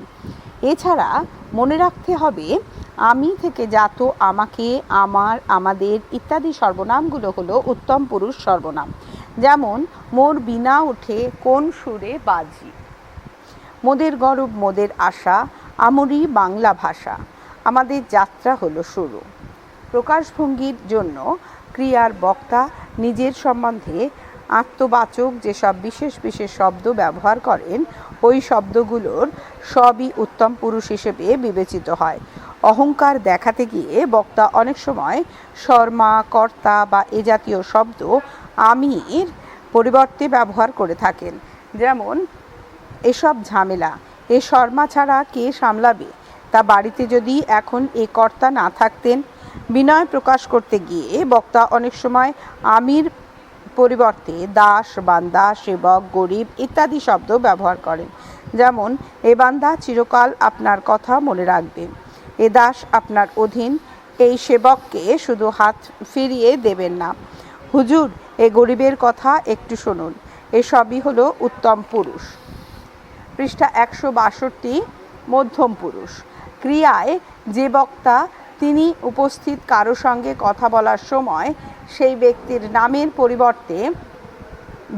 এছাড়া মনে রাখতে হবে আমি থেকে জাত, আমাকে, আমার, আমাদের ইত্যাদি সর্বনামগুলো হলো উত্তম পুরুষ সর্বনাম। যেমন মোর বিনা ওঠে কোন সুরে বাজি, মোদের গরব মোদের আশা, আমরি বাংলা ভাষা, আমাদের যাত্রা হলো শুরু। প্রকাশভঙ্গির জন্য ক্রিয়ার বক্তা নিজের সম্বন্ধে আত্মবাচক যেসব বিশেষ বিশেষ শব্দ ব্যবহার করেন ওই শব্দগুলোর সবই উত্তম পুরুষ হিসেবে বিবেচিত হয়। অহংকার দেখাতে গিয়ে বক্তা অনেক সময় শর্মা, কর্তা বা এ জাতীয় শব্দ আমির পরিবর্তে ব্যবহার করে থাকেন। যেমন এসব ঝামেলা, এ শর্মা ছাড়া কে সামলাবে, তা বাড়িতে যদি এখন এ কর্তা না থাকতেন। বিনয় প্রকাশ করতে গিয়ে বক্তা অনেক সময় আমির পরিবর্তে দাস, বান্দা, সেবক, গরিব ইত্যাদি শব্দ ব্যবহার করেন। যেমন এ বান্দা চিরকাল আপনার কথা মনে রাখবে, এ দাস আপনার অধীন, এই সেবককে শুধু হাত ফিরিয়ে দেবেন না, হুজুর এ গরিবের কথা একটু শুনুন। এসবই হলো উত্তম পুরুষ। পৃষ্ঠা 162, মধ্যম পুরুষ। ক্রিয়ায় যে বক্তা তিনি উপস্থিত কারো সঙ্গে কথা বলার সময় সেই ব্যক্তির নামের পরিবর্তে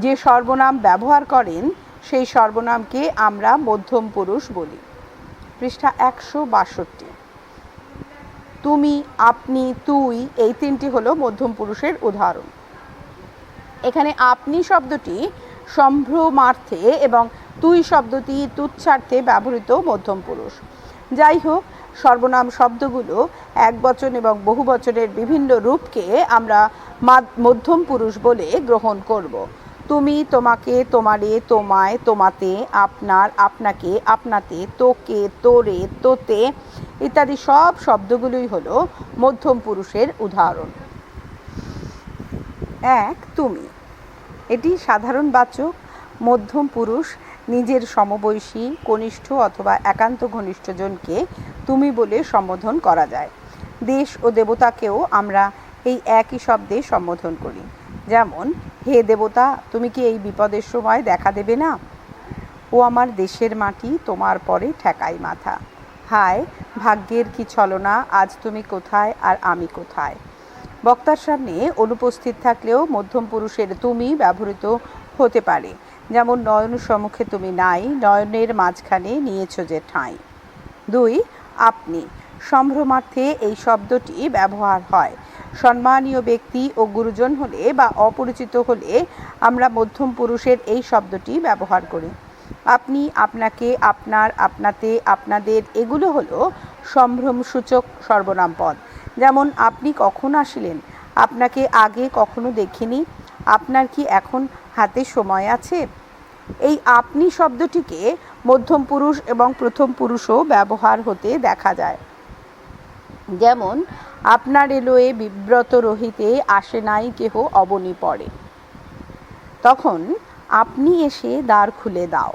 যে সর্বনাম ব্যবহার করেন সেই সর্বনামকে আমরা মধ্যম পুরুষ বলি। পৃষ্ঠা 162। তুমি, আপনি, তুই এই তিনটি হলো মধ্যম পুরুষের উদাহরণ। এখানে আপনি শব্দটি সম্ভ্রমার্থে এবং তুই শব্দটি তুচ্ছার্থে ব্যবহৃত মধ্যম পুরুষ। যাই হোক, সর্বনাম শব্দগুলো একবচন এবং বহুবচনের বিভিন্ন রূপকে আমরা মধ্যম পুরুষ বলে গ্রহণ করব। তুমি, তোমাকে, তোমারে, তোমায়, তোমাতে, আপনার, আপনাকে, আপনাতে, তোকে, তোরে, তোতে ইত্যাদি সব শব্দগুলোই হলো মধ্যম পুরুষের উদাহরণ। 1. তুমি। এটি সাধারণ বাচক। মধ্যম পুরুষ নিজের সমবয়সী, কনিষ্ঠ অথবা একান্ত ঘনিষ্ঠজনকে তুমি বলে সম্বোধন করা যায়। দেশ ও দেবতাকেও আমরা এই একই শব্দে সম্বোধন করি। যেমন, হে দেবতা, তুমি কি এই বিপদের সময় দেখা দেবে না? ও আমার দেশের মাটি, তোমার পরে ঠেকাই মাথা। হায় ভাগ্যের কি ছলনা, আজ তুমি কোথায় আর আমি কোথায়। বক্তার সামনে অনুপস্থিত থাকলেও মধ্যম পুরুষের তুমি ব্যবহৃত হতে পারে। যেমন নয়ন সম্মুখে তুমি নাই, নয়নের মাঝখানে নিয়েছ যে ঠাঁই। 2. আপনি। সম্ভ্রমার্থে এই শব্দটি ব্যবহার হয়। সম্মানীয় ব্যক্তি ও গুরুজন হলে বা অপরিচিত হলে আমরা মধ্যম পুরুষের এই শব্দটি ব্যবহার করি। আপনি, আপনাকে, আপনার, আপনাতে, আপনাদের এগুলো হলো সম্ভ্রমসূচক সর্বনাম পদ। যেমন আপনি কখন আসিলেন, আপনাকে আগে কখনো দেখিনি, আপনার কি এখন হাতে সময় আছে। এই আপনি শব্দটিকে মধ্যম পুরুষ এবং প্রথম পুরুষও ব্যবহার হতে দেখা যায়। যেমন আপনার এলোয়ে বিব্রত রহিতে, আসে নাই কেহ অবনী পড়ে। তখন আপনি এসে দ্বার খুলে দাও।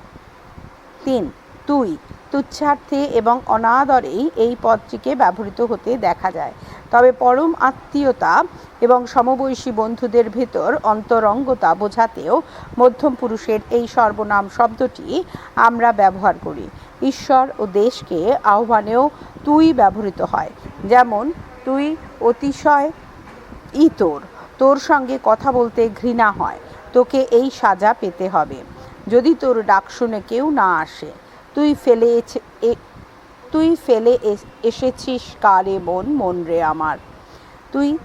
3. তুই। তুচ্ছার্থে এবং অনাদরেই এই পদটিকে ব্যবহৃত হতে দেখা যায়। তবে পরম আত্মীয়তা এবং সমবয়সী বন্ধুদের ভেতর অন্তরঙ্গতা বোঝাতেও মধ্যম পুরুষের এই সর্বনাম শব্দটি আমরা ব্যবহার করি। ঈশ্বর ও দেশকে আহ্বানেও তুই ব্যবহৃত হয়। যেমন, তুই অতিশয় ইতর, তোর সঙ্গে কথা বলতে ঘৃণা হয়, তোকে এই সাজা পেতে হবে যদি তোর ডাক শুনে কেউ না আসে। তুই ফেলে এসেছিস কারে মন, মন রে আমার। তুই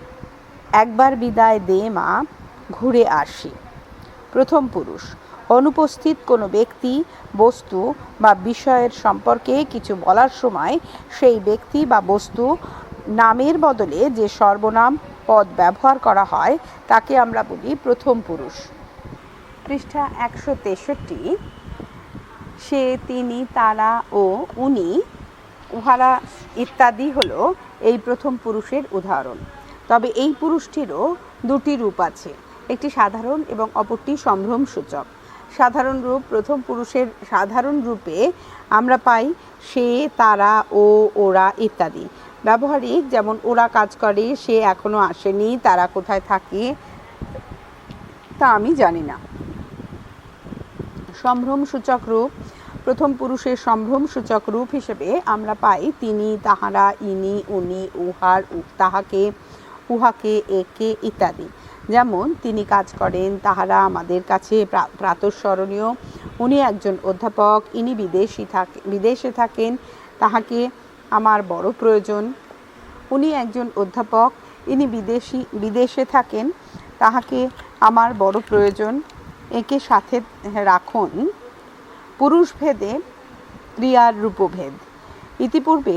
একবার বিদায় দে মা, ঘুরে আসি। প্রথম পুরুষ। অনুপস্থিত কোনো ব্যক্তি, বস্তু বা বিষয়ের সম্পর্কে কিছু বলার সময় সেই ব্যক্তি বা বস্তু নামের বদলে যে সর্বনাম পদ ব্যবহার করা হয় তাকে আমরা বলি প্রথম পুরুষ। পৃষ্ঠা 163। সে, তিনি, তারা ও উনি, উহারা ইত্যাদি হলো এই প্রথম পুরুষের উদাহরণ। তবে এই পুরুষটিরও দুটি রূপ আছে, একটি সাধারণ এবং অপরটি সম্ভ্রমসূচক। সাধারণ রূপ প্রথম পুরুষের সাধারণ রূপে আমরা পাই সে, তারা, ও, ওরা ইত্যাদি। ব্যবহারিক, যেমন ওরা কাজ করে, সে এখনো আসেনি, তারা কোথায় থাকে তা আমি জানি না। সম্ভ্রমসূচক রূপ প্রথম পুরুষের সম্ভ্রমসূচক রূপ হিসেবে আমরা পাই তিনি, তাহারা, ইনি, উনি, উহার, তাহাকে, উহাকে, একে ইত্যাদি। যেমন তিনি কাজ করেন, তাহারা আমাদের কাছে প্রাতঃস্মরণীয়, উনি একজন অধ্যাপক, ইনি বিদেশে থাকেন, তাহাকে আমার বড় প্রয়োজন। উনি একজন অধ্যাপক, ইনি বিদেশে থাকেন, তাহাকে আমার বড় প্রয়োজন। একে সাথে রাখুন। পুরুষভেদে ক্রিয়ার রূপভেদ। ইতিপূর্বে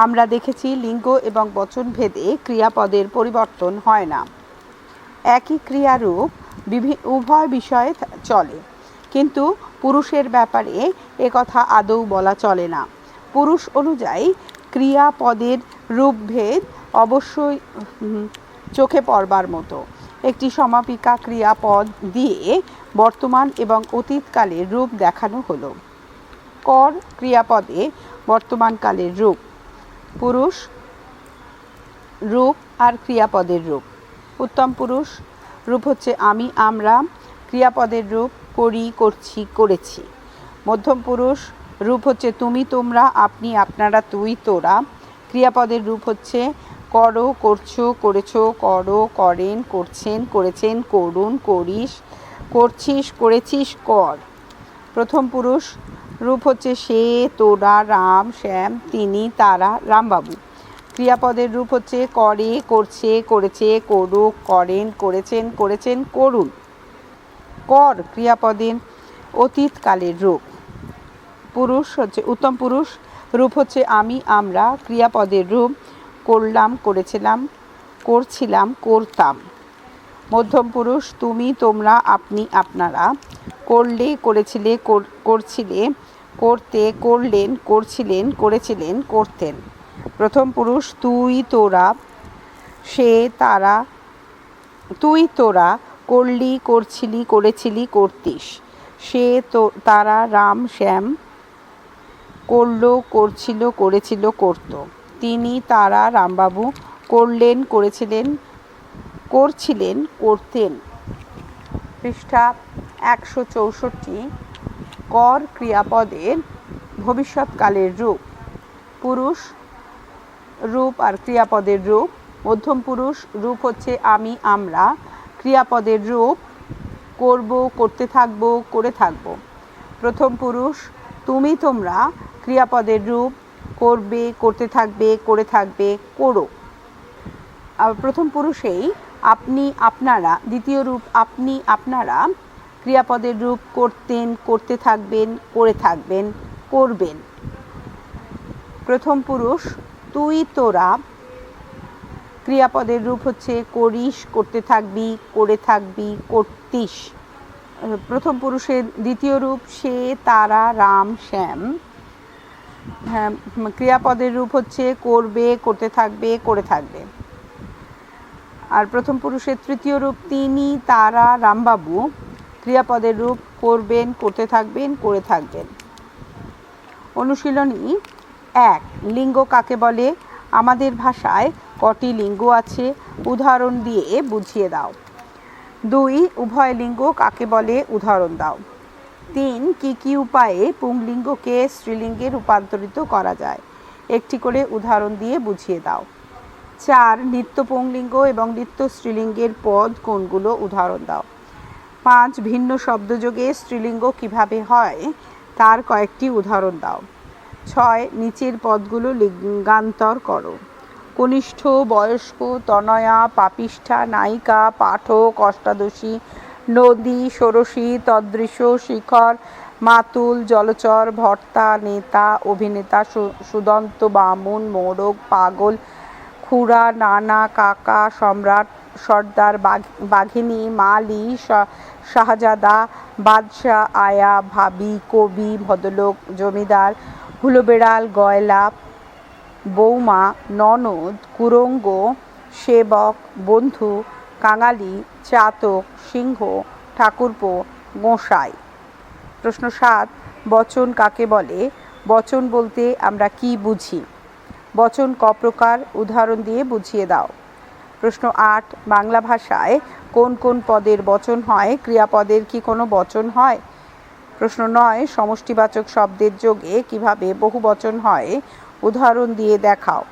আমরা দেখেছি লিঙ্গ এবং বচনভেদে ক্রিয়াপদের পরিবর্তন হয় না। একই ক্রিয়ারূপ উভয় বিষয়ে চলে, কিন্তু পুরুষের ব্যাপারে একথা আদৌ বলা চলে না। পুরুষ অনুযায়ী ক্রিয়াপদের রূপভেদ অবশ্যই চোখে পড়বার মতো। একটি সমাপিকা ক্রিয়াপদ দিয়ে বর্তমান এবং অতীতকালের রূপ দেখানো হলো। কর ক্রিয়াপদে বর্তমানকালের রূপ। পুরুষ রূপ আর ক্রিয়াপদের রূপ। উত্তম পুরুষ রূপ হচ্ছে আমি, আমরা, ক্রিয়াপদের রূপ করি, করছি, করেছি। মধ্যম পুরুষ রূপ হচ্ছে তুমি, তোমরা, আপনি, আপনারা, তুই, তোরা। ক্রিয়াপদের রূপ হচ্ছে করো, করছো, করেছো, করো, করেন, করছেন, করেছেন, করুন, করিস, করছিস, করেছিস, কর। প্রথম পুরুষ রূপ হচ্ছে সে, তোরা, রাম, শ্যাম, তিনি, তারা, রামবাবু। ক্রিয়াপদের রূপ হচ্ছে করে, করছে, করেছে, করুক, করেন, করেছেন, করেছেন, করুন। কর ক্রিয়াপদের অতীতকালের রূপ। পুরুষ হচ্ছে উত্তম পুরুষ রূপ হচ্ছে আমি, আমরা। ক্রিয়াপদের রূপ করলাম, করেছিলাম, করছিলাম, করতাম। মধ্যম পুরুষ তুমি, তোমরা, আপনি, আপনারা। করলে, করেছিলে, করছিলে, করতে, করলেন, করছিলেন, করেছিলেন, করতেন। প্রথম পুরুষ তুই, তোরা, সে, তারা, তুই, তোরা, করলি, করছিলি, করেছিলি, করতিস। সে, তারা, রাম, শ্যাম, করলো, করছিল, করেছিল, করত। তিনি, তারা, রামবাবু, করলেন, করেছিলেন, করছিলেন, করতেন। পৃষ্ঠা 164। কর ক্রিয়াপদের ভবিষ্যৎকালের রূপ। পুরুষ রূপ আর ক্রিয়াপদের রূপ। মধ্যম পুরুষ রূপ হচ্ছে আমি, আমরা। ক্রিয়াপদের রূপ করব, করতে থাকবো, করে থাকবো। প্রথম পুরুষ তুমি, তোমরা। ক্রিয়াপদের রূপ করবে, করতে থাকবে, করে থাকবে, করো। প্রথম পুরুষেই আপনি, আপনারা। দ্বিতীয় রূপ আপনি, আপনারা। ক্রিয়াপদের রূপ করতেন, করতে থাকবেন, করে থাকবেন, করবেন। প্রথম পুরুষ তুই, তোরা। ক্রিয়াপদের রূপ হচ্ছে করিস, করতে থাকবি, করে থাকবি, করতিস। প্রথম পুরুষের দ্বিতীয় রূপ সে, তারা, রাম, শ্যাম। ক্রিয়াপদের রূপ হচ্ছে করবে, করতে থাকবে, করে থাকবে। আর প্রথম পুরুষের তৃতীয় রূপ তিনি, তারা, রামবাবু। ক্রিয়াপদের রূপ করবেন, করতে থাকবেন, করে থাকবেন। অনুশীলনী 1। লিঙ্গ কাকে বলে? আমাদের ভাষায় কটি লিঙ্গ আছে? উদাহরণ দিয়ে বুঝিয়ে দাও। 2। উভয় লিঙ্গ কাকে বলে? উদাহরণ দাও। 3। কি কি উপায়ে পুংলিঙ্গকে স্ত্রীলিঙ্গে রূপান্তরিত করা যায়? একটি করে উদাহরণ দিয়ে বুঝিয়ে দাও। 4। নিত্য পুংলিঙ্গ এবং নিত্য স্ত্রীলিঙ্গের পদ কোনগুলো? উদাহরণ দাও। 5। ভিন্ন শব্দযোগে স্ত্রীলিঙ্গ কিভাবে হয় তার কয়েকটি উদাহরণ দাও। 6। নিচের পদগুলো লিঙ্গান্তর করো। কনিষ্ঠ, বয়স্ক, তনয়া, পাপিষ্ঠা, নায়িকা, পাঠক, অষ্টাদশী, নদী, ষোড়শী, তদৃশ, শিখর, মাতুল, জলচর, ভর্তা, নেতা, অভিনেতা, সুদন্ত, বামুন, মোড়ক, পাগল, খুড়া, নানা, কাকা, সম্রাট, সর্দার, বাঘিনী, মালি, শাহজাদা, বাদশাহ, আয়া, ভাবি, কবি, ভদ্রলোক, জমিদার, হুলো বেড়াল, গয়লা, বৌমা, ননদ, কুরঙ্গ, সেবক, বন্ধু, কাঙালি, চাতক, সিংহ, ঠাকুরপো, গোসাই। প্রশ্ন 7, বচন কাকে বলে? বচন বলতে আমরা কি বুঝি? বচন ক প্রকার? উদাহরণ দিয়ে বুঝিয়ে দাও। প্রশ্ন 8, বাংলা ভাষায় কোন কোন পদের বচন হয়? ক্রিয়াপদের কি কোনো বচন হয়? প্রশ্ন 9, সমষ্টিবাচক শব্দের যোগে কিভাবে বহুবচন হয়? উদাহরণ দিয়ে দেখাও।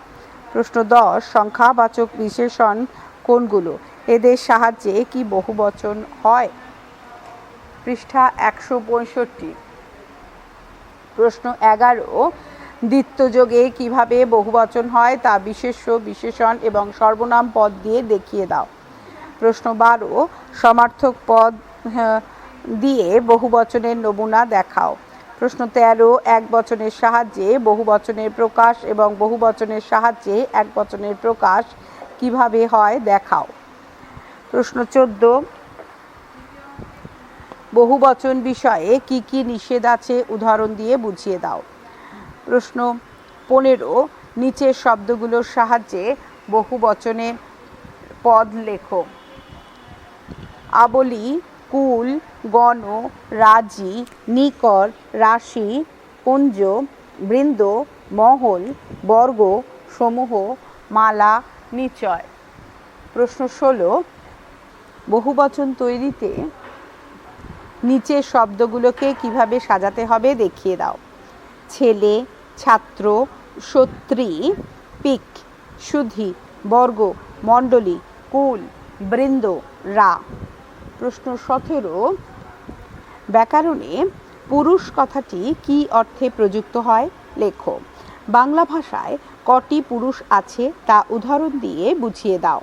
প্রশ্ন 10, সংখ্যাবাচক বিশেষণ কোনগুলো? এদের সাহায্যে কি বহুবচন হয়? পৃষ্ঠা 165। প্রশ্ন 11, দ্বিত্বযোগে কিভাবে বহুবচন হয় তা বিশেষ্য, বিশেষণ এবং সর্বনাম পদ দিয়ে দেখিয়ে দাও। প্রশ্ন 12, সমার্থক পদ দিয়ে বহুবচনের নমুনা দেখাও। প্রশ্ন 13, একবচনের সাহায্যে বহুবচনের প্রকাশ এবং বহুবচনের সাহায্যে একবচনের প্রকাশ কিভাবে হয় দেখাও। প্রশ্ন 14, বহুবচন বিষয়ে কি কি নিষেধ আছে উদাহরণ দিয়ে বুঝিয়ে দাও। প্রশ্ন 15, নিচের শব্দগুলোর সাহায্যে বহুবচনের পদ লেখো। আবলি, কুল, গণ, রাজি, নিকর, রাশি, কুঞ্জ, বৃন্দ, মহল, বর্গ, সমূহ, মালা, নিচয়। প্রশ্ন 16, বহুবচন তৈরিতে নিচের শব্দগুলোকে কিভাবে সাজাতে হবে দেখিয়ে দাও। ছেলে, ছাত্র, সত্রী, পিক, সুধী, বর্গ, মণ্ডলী, কুল, বৃন্দ, রা। প্রশ্ন 17, ব্যাকরণে পুরুষ কথাটি কি অর্থে প্রযুক্ত হয় লেখো। বাংলা ভাষায় কটি পুরুষ আছে তা উদাহরণ দিয়ে বুঝিয়ে দাও।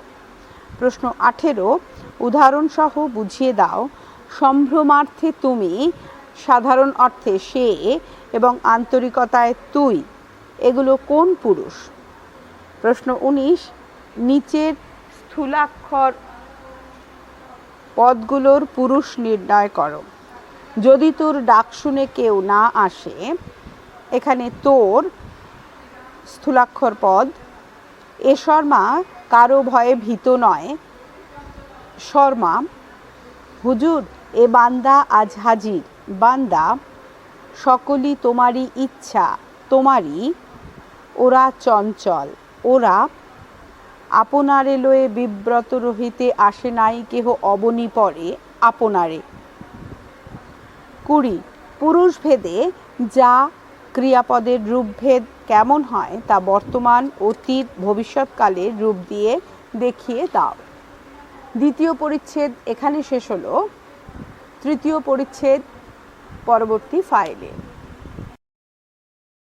প্রশ্ন 18, উদাহরণসহ বুঝিয়ে দাও। সম্ভ্রমার্থে তুমি, সাধারণ অর্থে সে এবং আন্তরিকতায় তুই, এগুলো কোন পুরুষ? প্রশ্ন 19, নিচের স্থূলাক্ষর পদগুলোর পুরুষ নির্ণয় করো। যদি তোর ডাক শুনে কেউ না আসে, এখানে তোর স্থূলাক্ষর পদ। এ শর্মা কারো ভয়ে ভীত নয়, শর্মা। হুজুর, এ বান্দা আজ হাজির, বান্দা। সকলই তোমারই ইচ্ছা, তোমারই। ওরা চঞ্চল, ওরা। আপনারে লয়ে বিব্রত রহিতে আসে নাই কেহ অবনী পরে, আপনারে। 20, পুরুষ ভেদে যা ক্রিয়াপদের রূপভেদ কেমন হয় তা বর্তমান, অতীত, ভবিষ্যৎকালের রূপ দিয়ে দেখিয়ে দাও। দ্বিতীয় পরিচ্ছেদ এখানে শেষ হলো। তৃতীয় পরিচ্ছেদ পরবর্তী ফাইলে।